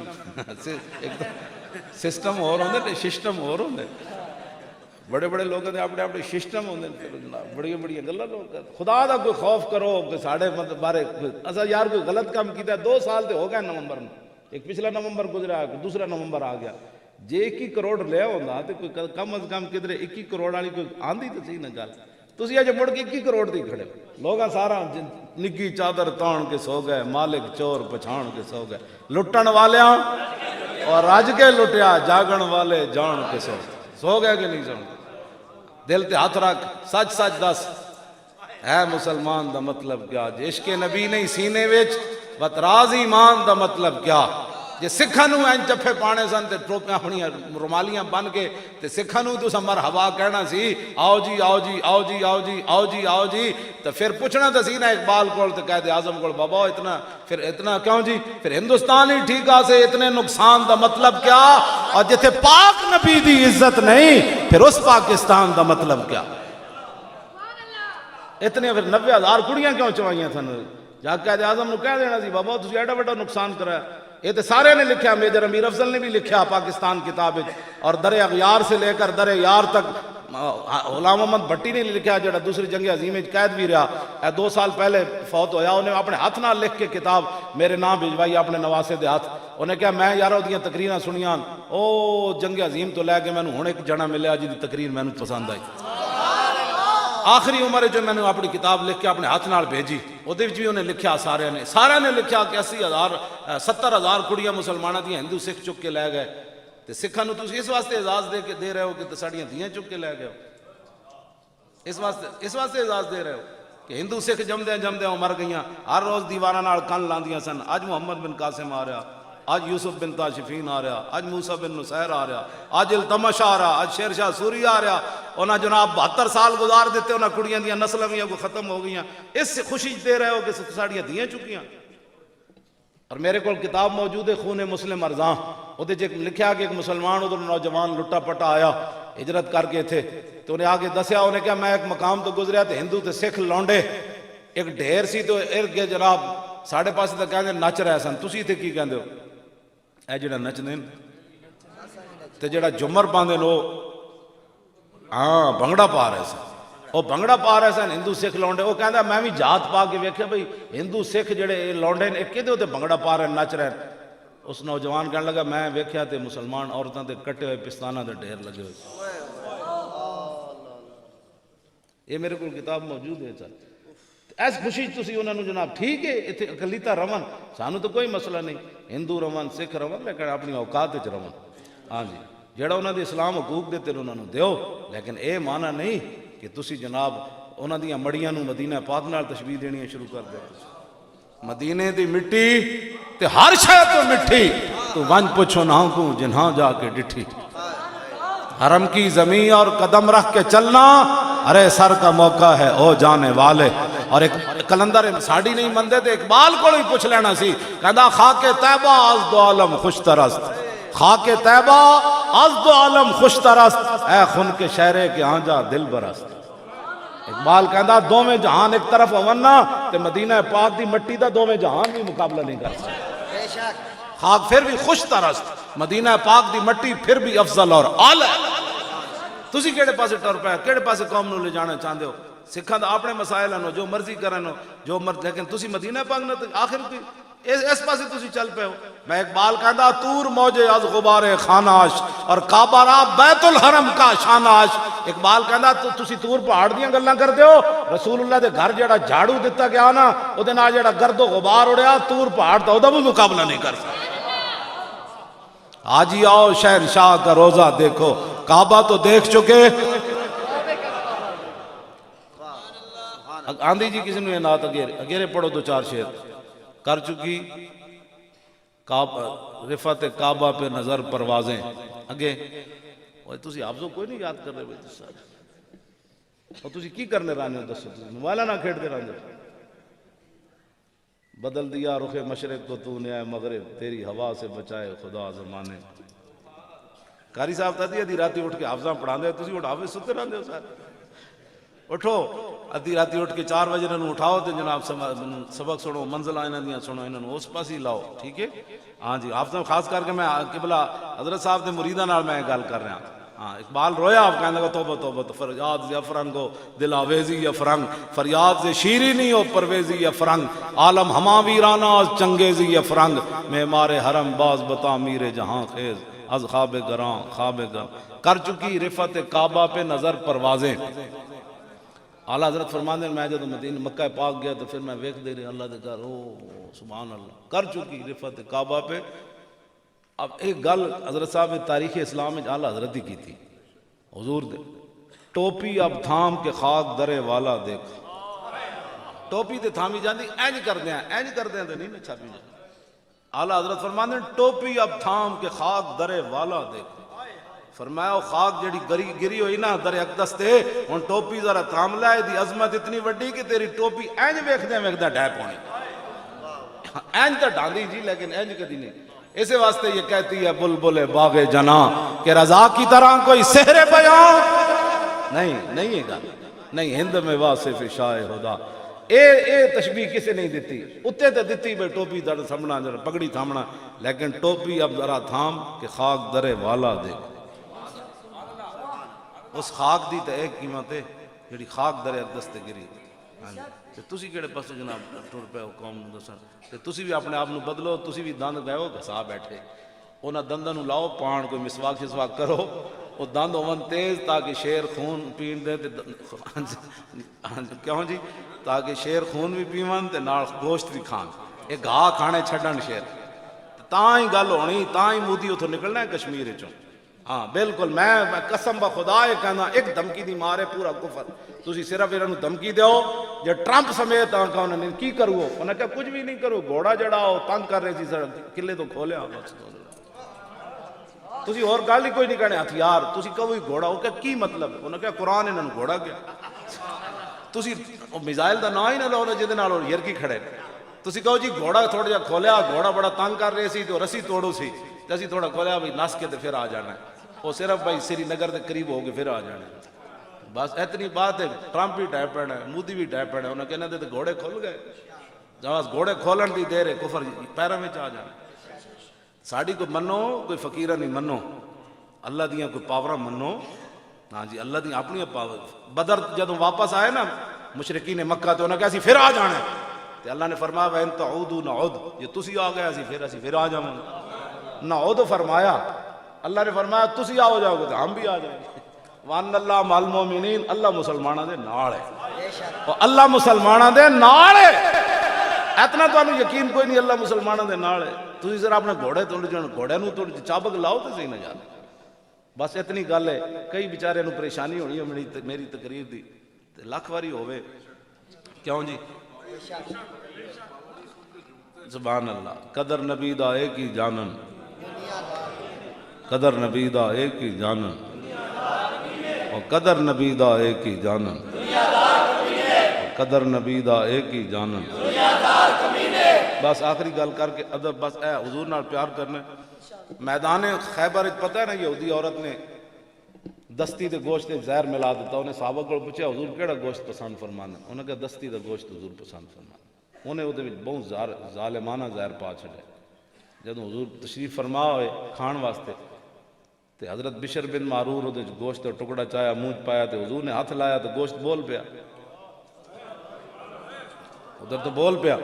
سسٹم اور ہوندے تے سسٹم اور ہوندے، بڑے بڑے لوگوں دے اپنے اپنے سسٹم ہوندے، پھر جناب بڑی بڑی گلاں لوگ کرتے۔ خدا دا کوئی خوف کرو کہ ساڈے بارے اسا یار کوئی غلط کام کیتا ہے، 2 سال تے ہو گئے نومبر میں، ایک پچھلا نومبر گزرا، دوسرا نومبر آ گیا، جے 21 کروڑ لیا ہوندا تے کوئی کم از کم کدھر 21 کروڑ والی کوئی آندی تے صحیح نہ گل، تسی اج مڑ کے 21 کروڑ دی کھڑے لوگاں سارا نگی چادر تان کے سو گئے، مالک چور پچھان کے سو گئے، لٹن والیاں اور راج کے لٹیا، جاگن والے جان کے سو گئے کہ نہیں سو؟ دل تے ہاتھ رکھ، سچ سچ دس، اے مسلمان دا مطلب کیا؟ جے عشق نبی نہیں سینے وچ وتراز ایمان دا مطلب کیا؟ جے سکھاں نو این چپے پانے سن تے ٹوپیاں اپنی رومالیاں بن کے تے سکھاں نو تو مرحبا کہنا سی، آؤ جی آؤ جی آؤ جی آؤ جی آؤ جی آؤ جی، تو پھر پوچھنا تو سی نا اقبال کول تے قائد اعظم کول، بابا اتنا پھر اتنا کیوں جی؟ پھر ہندوستان ہی ٹھیک آسے اتنے نقصان دا مطلب کیا؟ اور جتھے پاک نبی دی عزت نہیں پھر اس پاکستان دا مطلب کیا؟ اتنے پھر 90,000 کڑیاں کیوں چوائیاں تھن؟ جا قائد اعظم نو کہہ دینا سی بابا تسی ایڈا بڑا نقصان کرایا۔ یہ تو سارے نے لکھا، میجر امیر افضل نے بھی لکھا پاکستان کتاب، اور در اغیار سے لے کر در یار تک غلام محمد بھٹی نے لکھا جڑا دوسری جنگ عظیم میں قید بھی رہا، 2 سال پہلے فوت ہویا، انہیں اپنے ہاتھ نہ لکھ کے کتاب میرے نام بھجوائی اپنے نواسے دے ہاتھ، انہیں کہا میں یارو دیاں تقریراں سنیاں، او جنگ عظیم تو لے کے میں نے ہن ایک جنا ملیا جی دی تقریر میں نے پسند آئی، آخری عمر جو میں نے اپنی کتاب لکھ کے اپنے ہاتھ نال بھیجی، وہ بھی انہیں لکھا، سارے نے لکھا کہ 70,000 کڑیاں مسلمانہ دیاں ہندو سکھ چک کے لے گئے، تے سکھاں نو تسی اس واسطے اعزاز دے رہے ہو کہ ساڑیاں دیاں چک کے لے گئے ہو، اس واسطے اعزاز دے رہے ہو کہ ہندو سکھ جمدے مر گئیاں، ہر روز دیواراں نال کن لاندیاں سن، آج محمد بن قاسم آ رہا، آج یوسف بن تاشفین آ رہا، آج موسیٰ بن نصیر آ رہا، آج التمش آ رہا، آج شیر شاہ سوری آ رہا، انہاں جناب 72 سال گزار دیتے، انہاں کڑیاں دیاں نسلیں بھی ختم ہو گئیاں، اس سے خوشی دے رہے ہو کہ ساڑیاں دیاں چکیاں۔ اور میرے کو کتاب موجود ہے خون مسلم ارزاں، وہ لکھا کہ ایک مسلمان ادھر نوجوان لٹا پٹا آیا ہجرت کر کے تھے، تو انہیں آگے دسیا، انہیں کہا میں ایک مقام تو گزریا تو ہندو تے سکھ لونڈے ایک ڈھیر سی، تو ارد گئے جناب ساڑھے پاس تک کہنے نچ رہے سن، تسی تھے کی کہندے ہو؟ اے جڑا نچ دین تے جڑا جمر پاندے لو، ہاں بھنگڑا پا رہے سن، وہ بھنگڑا پا رہے سن ہندو سکھ لونڈے، وہ کہندا میں بھی جات پا کے ویکھیا بھئی ہندو سکھ جڑے لونڈے نے کدے ہوتے بھنگڑا پا رہے نچ رہے، اس نوجوان کہنے لگا میں ویکھیا تے مسلمان عورتاں تے کٹے ہوئے پستانہ دے ڈھیر لگے ہوئے، یہ میرے کو کتاب موجود ہے سر، ایس خوشی تسی انہوں نے جناب ٹھیک ہے اتنے اقلیتاں رون، سانو تو کوئی مسئلہ نہیں، ہندو رون سکھ رون، لیکن اپنی اوقات وچ رون، ہاں جی جڑا انہوں نے اسلام حقوق دیتے انہوں نے دیو، لیکن اے معنی نہیں کہ تسی جناب انہوں دیاں مڑیاں نو مدینہ پاک نال تشبیہ دینی شروع کر دے، مدینے دی مٹی تے ہر شے تو مٹھی، تو ونج پوچھو نہ کو جنہاں جا کے ڈٹھی، حرم کی زمین اور قدم رکھ کے چلنا ارے سر کا موقع ہے او جانے والے. اور ایک کلندر ساڑی نہیں مندے تھے اقبال کو ہی پوچھ لینا سی کہندا خاک طیبہ از دو عالم خوش ترست, خاک طیبہ از دو عالم خوش ترست, اے خن کے شہرے کے آنجا دل برست. اقبال کہندا دوویں جہان ایک طرف ہونا تے مدینہ پاک دی مٹی دا دوویں جہان بھی مقابلہ نہیں کر سکتے. خاک پھر بھی خوش ترست, مدینہ پاک دی مٹی پھر بھی افضل اور اعلی. تسی کیڑے پاسے ٹر پے, کیڑے پاسے قوم نو لے جانا چاہندے ہو؟ سکھاں دا اپنے مسائل ہیں, جو مرضی کرن, جو مرضی, لیکن تسی مدینہ پاک نہ آخر اس پاسے تسی چل پے ہو. میں اقبال کہندا تور موجے از غبار خاناش اور کعبہ را بیت الحرم کا شاناش. اقبال کہندا تسی تور پہاڑ دیاں گلاں کردے ہو, رسول اللہ دے گھر جڑا جھاڑو دتا گیا نا او دے نال جڑا گرد و غبار اڑیا, تور پہاڑ دا اودا بھی مقابلہ نہیں کر سکتا. آج ہی آؤ شہنشاہ کا روزہ دیکھو, کعبہ تو دیکھ چکے. آندھی جی کسی نے یہ نات اگیرے پڑھو دو چار شعر کر چکی. رفعت کعبہ پہ نظر پروازیں اگے تسی حافظوں کوئی نہیں یاد کر رہے بھائی, اور تسی کی کرنے رہنے ہو؟ دسو موبائلہ نہ کھیڑ دے رہنے ہو. بدل دیا رخ مشرق کو تو نے اے مغرب, تیری ہوا سے بچائے خدا زمانے. قاری صاحب تھا دی راتی اٹھ کے حافظاں پڑھا دے, تسی اٹھ حافظ ستے رہنے ہو سارے. اٹھو ادھی راتی اٹھ کے 4 بجے انہوں اٹھاؤ تو جناب سبق سنو, منزل آئینہ دیاں سنو, انہوں اس پاس ہی لاؤ. ٹھیک ہے ہاں جی. آپ خاص کر کے میں قبلہ حضرت صاحب دے مریدہ نال میں گل کر رہا ہوں. ہاں اقبال رویا, آپ کہنے لگا توبہ توبہ فریاد سے افرنگ ہو دل آویزی یا فرنگ, فریاد سے شیری نہیں ہو پرویزی یا فرنگ, عالم ہما ویرانہ از چنگیزی یا فرنگ, معمار حرم باز بتا میر جہاں خیز از خواب گراں خواب گراں. کر چکی رفعت کعبہ پہ نظر پروازیں. اعلیٰ حضرت فرماندے میں جب مدینہ مکہ پاک گیا تو پھر میں ویکھ دے رہی اللہ دے گھر, او سبحان اللہ. کر چکی رفعت کعبہ پہ. اب ایک گل حضرت صاحب نے تاریخ اسلام میں اعلیٰ حضرت ہی کی تھی حضور دے, ٹوپی اب تھام کے خاک درے والا دیکھ. ٹوپی تے تھامی جاندی اینج کر دیاں, اینج کر دیاں تے نہیں نہ چھاپی جاندی. اعلیٰ حضرت فرماندے ٹوپی اب تھام کے خاک درے والا دیکھ. فرمایا خاک جڑی گری ہوئی نا در اقدس تے, ان ٹوپی ذرا تھام لائے, دی عظمت اتنی وڈی کہ تیری ٹوپی اینج ویکھدے ڈھیپ ہونی. اینج تو ڈاندی جی لیکن اینج کدی نہیں. اسے واسطے یہ کہتی ہے بلبل باغ جناں کہ رضا کی طرح کوئی سحر بیان نہیں ہے گا نہیں. ہند میں واصف شاہ خدا, اے تشبیہ کسے نہیں دیتی. اتے تو دیتی بھئی ٹوپی در سامنا پگڑی تھامنا, لیکن ٹوپی اب ذرا تھام کہ خاک درے والا دیکھ. اس خاک دی تے ایک قیمت ہے جڑی خاک درے اقدس تے گری. تے تسی کیڑے پاسے جناب ٹر پے ہو قوم نوں دسن, تے تسی بھی اپنے آپ نوں بدلو. تسی بھی دند گئے ہو گھسا بیٹھے, انہاں دنداں نوں لاؤ پان, کوئی مسواک شسواک کرو, وہ دند ہون تیز تاکہ شیر خون پین دے. کیوں جی؟ تاکہ شیر خون بھی پیون تے نال گوشت بھی کھان. یہ گھا کھانے چھڈن شیر, تاں ہی گل ہونی, تاں ہی مودی اتھوں نکلنا ہے کشمیر وچوں. ہاں بالکل, میں قسم بخدا یہ کہنا, ایک دھمکی دی مارے پورا کفر. تسی صرف انہاں نوں دھمکی دیو جے ٹرمپ سمیت آنکھا انہوں نے کی کرو, انہوں نے کہا کچھ بھی نہیں کرو, گھوڑا جڑا ہو تنگ کر رہے سی سر قلعے تو کھولیا. تسی اور گل ہی کوئی نہیں کہنے ہتھیار, تسی کہو ہی گھوڑا, وہ کہا کی مطلب ہے؟ انہوں نے کہا قرآن انہوں نے گھوڑا کیا. تسی میزائل دا نا ہی نہ لو جہدے نال یرکی کھڑے. تسی کہو جی گھوڑا تھوڑا جا کھولیا, گھوڑا بڑا تنگ کر رہے سی تو رسی توڑو سی, تے اسی تھوڑا کھولیا بھائی نس کے تے پھر آ جانا ہے. وہ صرف بھائی سری نگر کے قریب ہو کے پھر آ جانا ہے. بس اتنی بات ہے. ٹرمپ بھی ڈائپ پڑنا ہے, مودی بھی ڈائپ پڑنا ہے. انہوں نے کہنا دے گھوڑے کھول گئے, جب گھوڑے کھولن دی دیر ہے کفر پیروں میں آ جانا. ساڑی کوئی منو, کوئی فقیرہ نہیں منو, اللہ دیاں کوئی پاورہ منو. ہاں جی, اللہ دیاں اپنی پاور. بدر جب واپس آئے نا مشرکین مکہ, تو انہوں نے کہا اسی پھر آ جانا ہے. تو اللہ نے فرمایا وَإِن تَعُودُوا نَعُودْ, یہ تسی آ گئے اسی پھر آ جاؤں. نعود فرمایا, اللہ نے فرمایا تسی آ جاؤ گے تو ہم بھی آ جائیں گے. وَأَنَّ اللَّهَ مَعَ الْمُؤْمِنِينَ, اللہ مسلمانہ دے نال ہے, اللہ مسلمانہ دے نال ہے. اتنا تو انہوں یقین کوئی نہیں, اللہ مسلمانہ دے نال ہے. تسی ذرا اپنے گھوڑے توڑ جاؤ, گھوڑے نو توڑ چابک لاؤ تو صحیح نہ جانے. بس اتنی گل ہے. کئی بیچارے نو پریشانی ہونی ہے میری تقریر دی, لاکھ واری ہوئے. کیوں جی؟ سبحان اللہ. قدر نبی دا ایک ہی جانن, قدر نبی دا ایک ہی جانن, اور قدر نبی دا ایک ہی جانن، قدر نبی دا ایک ہی جانن۔ بس آخری گل کر کے ادب، بس اے حضور نال پیار کرنا۔ میدان خیبر پتہ ہے نا، یہودی عورت نے دستی دے گوشت زہر ملا دیتا، انہیں صحابہ کو پوچھا حضور کیڑا گوشت پسند فرمانا، انہوں نے کہا دستی دا گوشت حضور پسند فرمانا، انہیں وہ بہت ظالمانہ زہر پا چھڑے۔ جب حضور تشریف فرما ہوئے کھان واسطے تے حضرت بشر بن معرور وہ گوشت کا ٹکڑا چایا منہ پایا تے حضور نے ہاتھ لایا تو گوشت بول پیا، ادھر تو بول پیا۔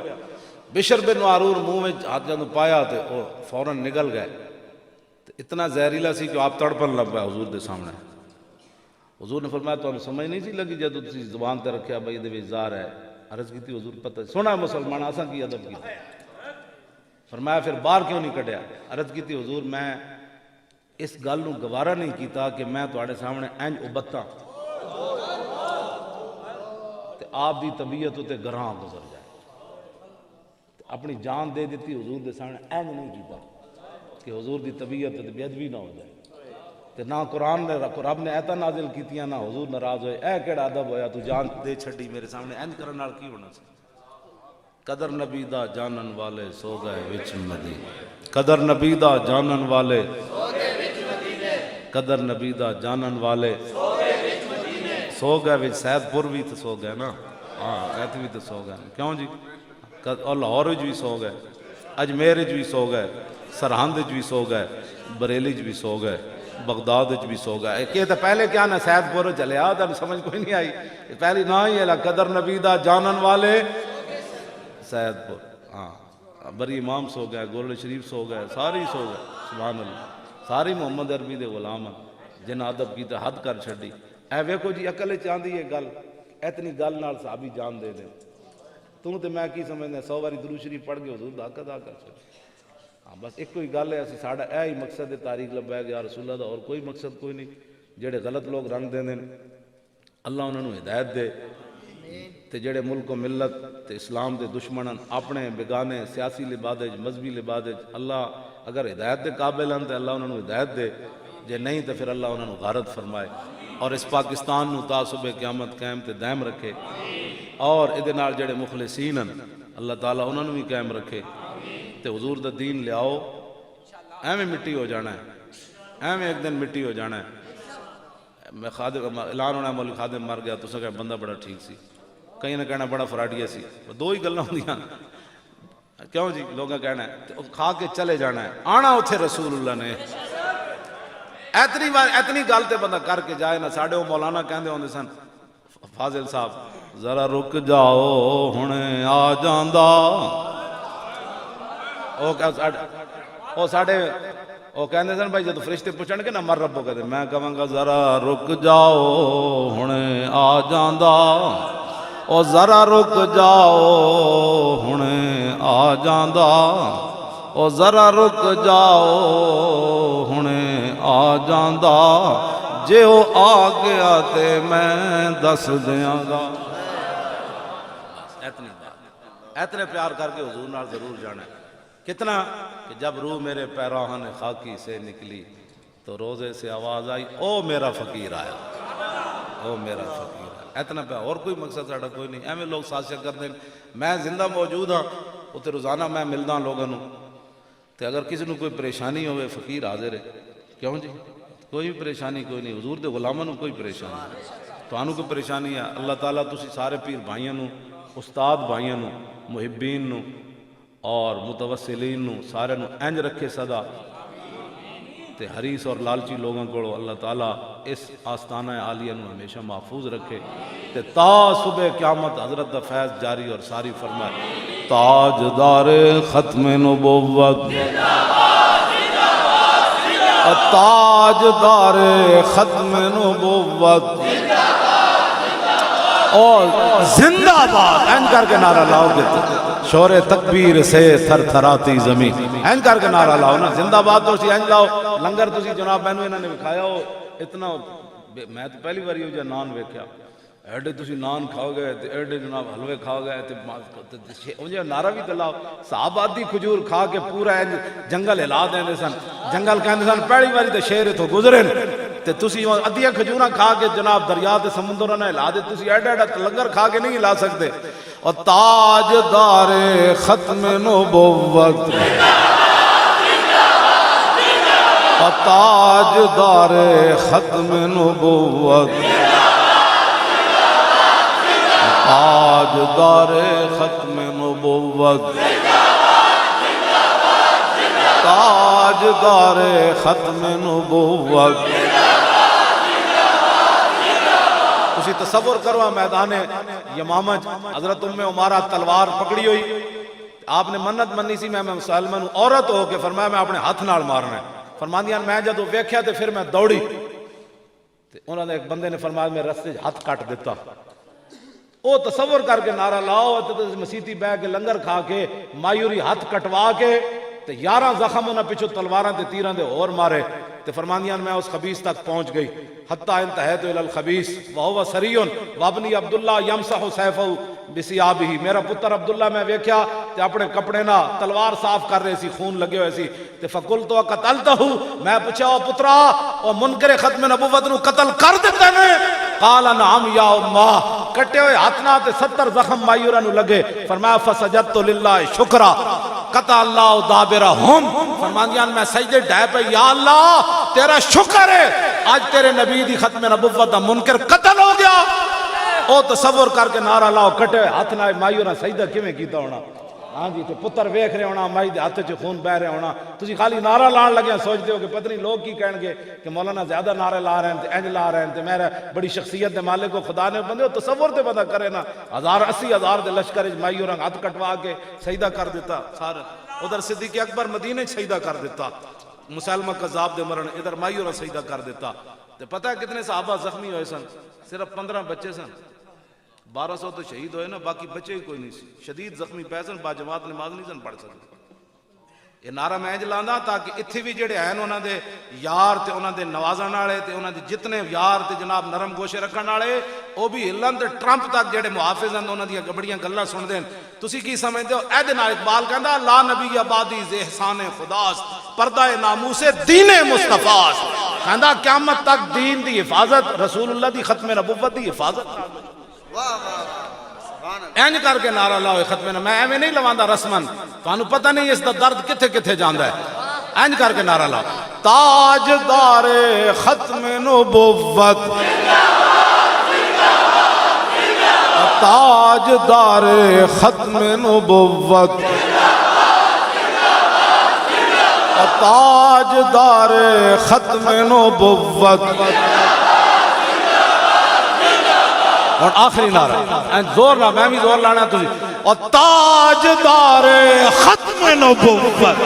بشر بن معرور منہ میں ہاتھ جب پایا تے وہ فوراً نگل گئے، اتنا زہریلا سی کہ آپ تڑپن لگ پیا حضور دے سامنے۔ حضور نے فرمایا تو سمجھ نہیں سی لگی جدو تسی زبان تے رکھیا بھائی دے وچ زہر ہے؟ عرض کی تھی حضور پتہ سونا مسلمان آساں کی ادب کی۔ فرمایا پھر باہر کیوں نہیں کٹیا؟ عرض کی تھی حضور میں اس گل نو گوارا نہیں کیتا کہ میں تواڈے سامنے انج ابتاں تے آپ دی طبیعت تے گراں گزر جائے، اپنی جان دے دیتی حضور دے سامنے انج نہیں کیتا کہ حضور دی طبیعت تے بے ادبی نہ ہو جائے۔ تے نہ قرآن نے رب نے ایتاں نازل کیتیاں، نہ حضور ناراض ہوئے۔ اے کیڑا ادب ہویا تو جان دے چھڈی میرے سامنے، انج کرن نال کی ہونا سی؟ قدر نبی دا جانن والے سو گئے وچ مدینے، قدر نبی دا جانن والے سو گئے وچ مدینے، قدر نبی دا جانن والے سو گئے وچ مدینے، سو گئے وچ سید پور بھی تو سو گئے نا، ہاں ایت بھی تو سو گئے، کیوں جی؟ اور لاہور وچ بھی سو گئے، اجمیر وچ بھی سو گئے، سرہند وچ بھی سو گئے، بریلی وچ بھی سو گئے، بغداد وچ بھی سو گئے۔ کہ تو پہلے کیا نا سید پور چلے آ تو سمجھ کوئی نہیں آئی، پہلی نہ ہی ہے قدر نبی دا جانن والے سید پور، ہاں بری امام سو گئے، گولڈ شریف سو گئے، ساری سو گئے، سبحان اللہ، ساری محمد عربی دے غلام جن ادب کی حد کر چھڈی۔ اے ویکھو جی عقل چاندی ہے گل، اتنی گل نال صحابی جان دے دے، توں تے میں کی سمجھنا 100 باری درود شریف پڑھ کے حضور دا حق ادا کر چھڈ۔ ہاں بس ایک کوئی گل ہے، اسی ساڈا اے ہی مقصد ہے تاریخ لبیک یا رسول اللہ دا، اور کوئی مقصد کوئی نہیں۔ جڑے غلط لوگ رنگ دیندے نے اللہ انہاں نوں ہدایت دے، تے جڑے ملک و ملت تے اسلام دے دشمنن اپنے بگانے سیاسی لبادج مذہبی لبادج، اللہ اگر ہدایت دے قابل ہیں تے اللہ انہوں نے ہدایت دے، جے نہیں تے پھر اللہ انہوں نے غارت فرمائے، اور اس پاکستان نو تا صبح قیامت قائم تے دائم رکھے، اور ادھے نال جڑے مخلصین ہیں اللہ تعالیٰ انہوں نے بھی قائم رکھے، تے حضور دا دین لے آؤ، ایویں مٹی ہو جانا ہے، ایویں ایک دن مٹی ہو جانا ہے۔ میں خادم اعلان ہونا مولی خادم مر گیا، تو سکے بندہ بڑا ٹھیک سی، کہیں نہ کہنا بڑا فراڈیا سی، دو ہی گلاں ہوندیاں، کیوں جی لوگاں کہنا ہے کھا کے چلے جانا ہے، آنا اتھے رسول اللہ نے اتنی گل تے بندہ کر کے جائے نا۔ ساڑھے وہ مولانا کہندے ہوندے سن فاضل صاحب، ذرا رک جاؤ ہنے آ جاندا، وہ ساڑھے وہ کہندے سن بھائی جب فرشتے پوچھن گے نا مر ربو کہتے، میں کہاں گا ذرا رک جاؤ ہنے آ جاندا، او ذرا رک جاؤ ہنے آ جاندا، او ذرا رک جاؤ ہنے آ جاندا، جے او آ گیا تے میں دس دیاں گا۔ اتنے پیار کر کے حضور نال ضرور جانا ہے۔ کتنا کہ جب روح میرے پیراہن خاکی سے نکلی تو روزے سے آواز آئی او میرا فقیر آیا، او میرا فقیر آیا۔ اتنا پہ اور کوئی مقصد ساڑھا کوئی نہیں۔ ایویں لوگ سازشیں کر دیں، میں زندہ موجود ہاں اتنے روزانہ میں ملدا لوگوں تے اگر کسی نے کوئی پریشانی ہوئے فقیر حاضر ہے، کیوں جی کوئی بھی پریشانی کوئی نہیں، حضور دے غلاموں کو کوئی پریشانی نہیں، تو انہوں کوئی پریشانی ہے اللہ تعالیٰ تسی سارے پیر بھائیاں نو، استاد بھائیاں نو، محبین نو اور متوسلین نو سارے نو انج رکھے صدا، تے حریص اور لالچی لوگوں کو اللہ تعالیٰ اس آستانہ عالیہ نو ہمیشہ محفوظ رکھے، تے تا صبح قیامت حضرت دا فیض جاری اور ساری فرمائے۔ تاجدار ختم نبوت، تاجدار ختم نبوت اور زندہ باد، این کر کے نعرہ لاؤ گے شور تکبیر سے تھر تھراتی زمین، این کر کے نعرہ لاؤ نا، زندہ باد تو سی این لاؤ۔ لنگر تو سی جناب بہنوں انہوں نے بکھایا ہو اتنا، میں تو پہلی باری ہو جا نان ویکھیا، ایڈے تسی نان کھاؤ گئے، ایڈے جناب حلوے کھاؤ گئے، انجھے نعرہ بھی دلاؤ۔ صحابہ آدھی کھجور کھا کے پورا جنگل ہلا دیں سن، جنگل کہندے سن پہلی باری تو شیر تو گزرے تے تسی ادھیاں کھجوراں کھا کے جناب دریا تے سمندر نہ ہلا دے، تسی ایڈا ایڈا لنگر کھا کے نہیں ہلا سکتے۔ اور تاجدار ختم نبوت، اور تاجدار ختم نبوت، تاجدار ختم نبوت، تاجدار ختم نبوت۔ تسی تصور کرو میدان یمامہ حضرت ام عمارہ تلوار پکڑی ہوئی، آپ نے منت منی سی میں مسلمہ نوں عورت ہو کے، فرمایا میں اپنے ہاتھ نال مارنا ہے۔ فرماندیاں میں جدوں ویکھیا تے پھر میں دوڑی تے انہوں نے ایک بندے نے فرمایا میں رستے ہاتھ کٹ دیتا۔ او تصور کر کے نعرہ لاؤ تے مسیتی بہ کے لنگر کھا کے مایوری ہاتھ کٹوا کے تے 11 زخم انہاں پیچھے تلواراں تے تیراں دے اور مارے تے فرماندیاں میں اس خبیث تک پہنچ گئی، حتی انتہیت الی الخبیث وہو سری وابنی عبداللہ یمسح سیفہ بثیابہ، میرا پتر عبداللہ میں ویکھیا تے اپنے کپڑے نہ تلوار صاف کر رہے سی، خون لگے ہوئے سی تے فقلت قتلتہ، میں پوچھا او پترا او منکر ختم نبوت نو قتل کر دیتا نے؟ قال نعم یا امہ، کٹے ہوئے ہاتھ نہ تے 70 زخم مایورہ نو لگے۔ فرمایا فسجدت للہ شکرا قطع اللہ دابرہم، فرماندیاں میں سجدے ڈھائے پہ یا اللہ تیرا شکر ہے آج تیرے نبی دی ختم نبوت دا منکر قتل ہو گیا۔ او تصور کر کے نعرہ لاؤ کٹے ہوئے ہاتھ نہ مایورہ سجدہ کیویں کیتا ہونا؟ ہاں جی تے پتر ویکھ رہے ہونا، مائی دے ہاتھ چ خون بہ رہے ہونا، تسی خالی نعرہ لان لگے سوچتے ہو کہ پتہ نہیں لوگ کی کہیں گے کہ مولانا زیادہ نعرے لا رہے ہیں تے انج لا رہے ہیں تے میرا بڑی شخصیت دے مالک کو خدا نے بندے تصور تے بندہ کرے نا 80,000 دے لشکر وچ مائی اور ہاتھ کٹوا کے سجدہ کر دیتا سارا، ادھر صدیق اکبر مدینے سجدہ کر دیتا، مسلمہ کذاب دے مرن ادھر مائی اور سجدہ کر دیتا۔ تے پتہ ہے کتنے صحابہ زخمی ہوئے سن؟ صرف 15 بچے سن، 1200 تو شہید ہوئے نا، باقی بچے ہی کوئی نہیں سی، شدید زخمی پے سن، با جماعت نماز نہیں سن پڑھ سکتے۔ یہ نعرہ میں جلانا تاکہ اتھے بھی جڑے ہیں انہاں دے یار تے انہاں دے نوازن والے تے انہاں دے جتنے یار تے جناب نرم گوشے رکھن والے او بھی ہلن تے ٹرمپ تک جڑے محافظ ہیں انہاں دی گبڑیاں گلاں سن دین۔ تسی کی سمجھدے ہو اے دے نال اقبال کہندا لا نبی آبادی ز احسان خداست پردہ ناموس دین مصطفیٰ، کہندا قیامت تک دین دی حفاظت رسول اللہ دی ختم نبوت دی حفاظت۔ اینج کر کے نعرہ لاؤ ختم نبوت، میں ایویں نہیں لواندا رسمن، تانوں پتہ نہیں اس دا درد کتھے کتھے جاندا ہے۔ اینج کر کے نعرہ لاؤ تاجدار ختم نبوت، تاجدار ختم نبوت، تاجدار ختم نبوت۔ اور آخری نعرہ زور نہ میں بھی زور لانا تجھے، اور تاجدار ختم نبوت۔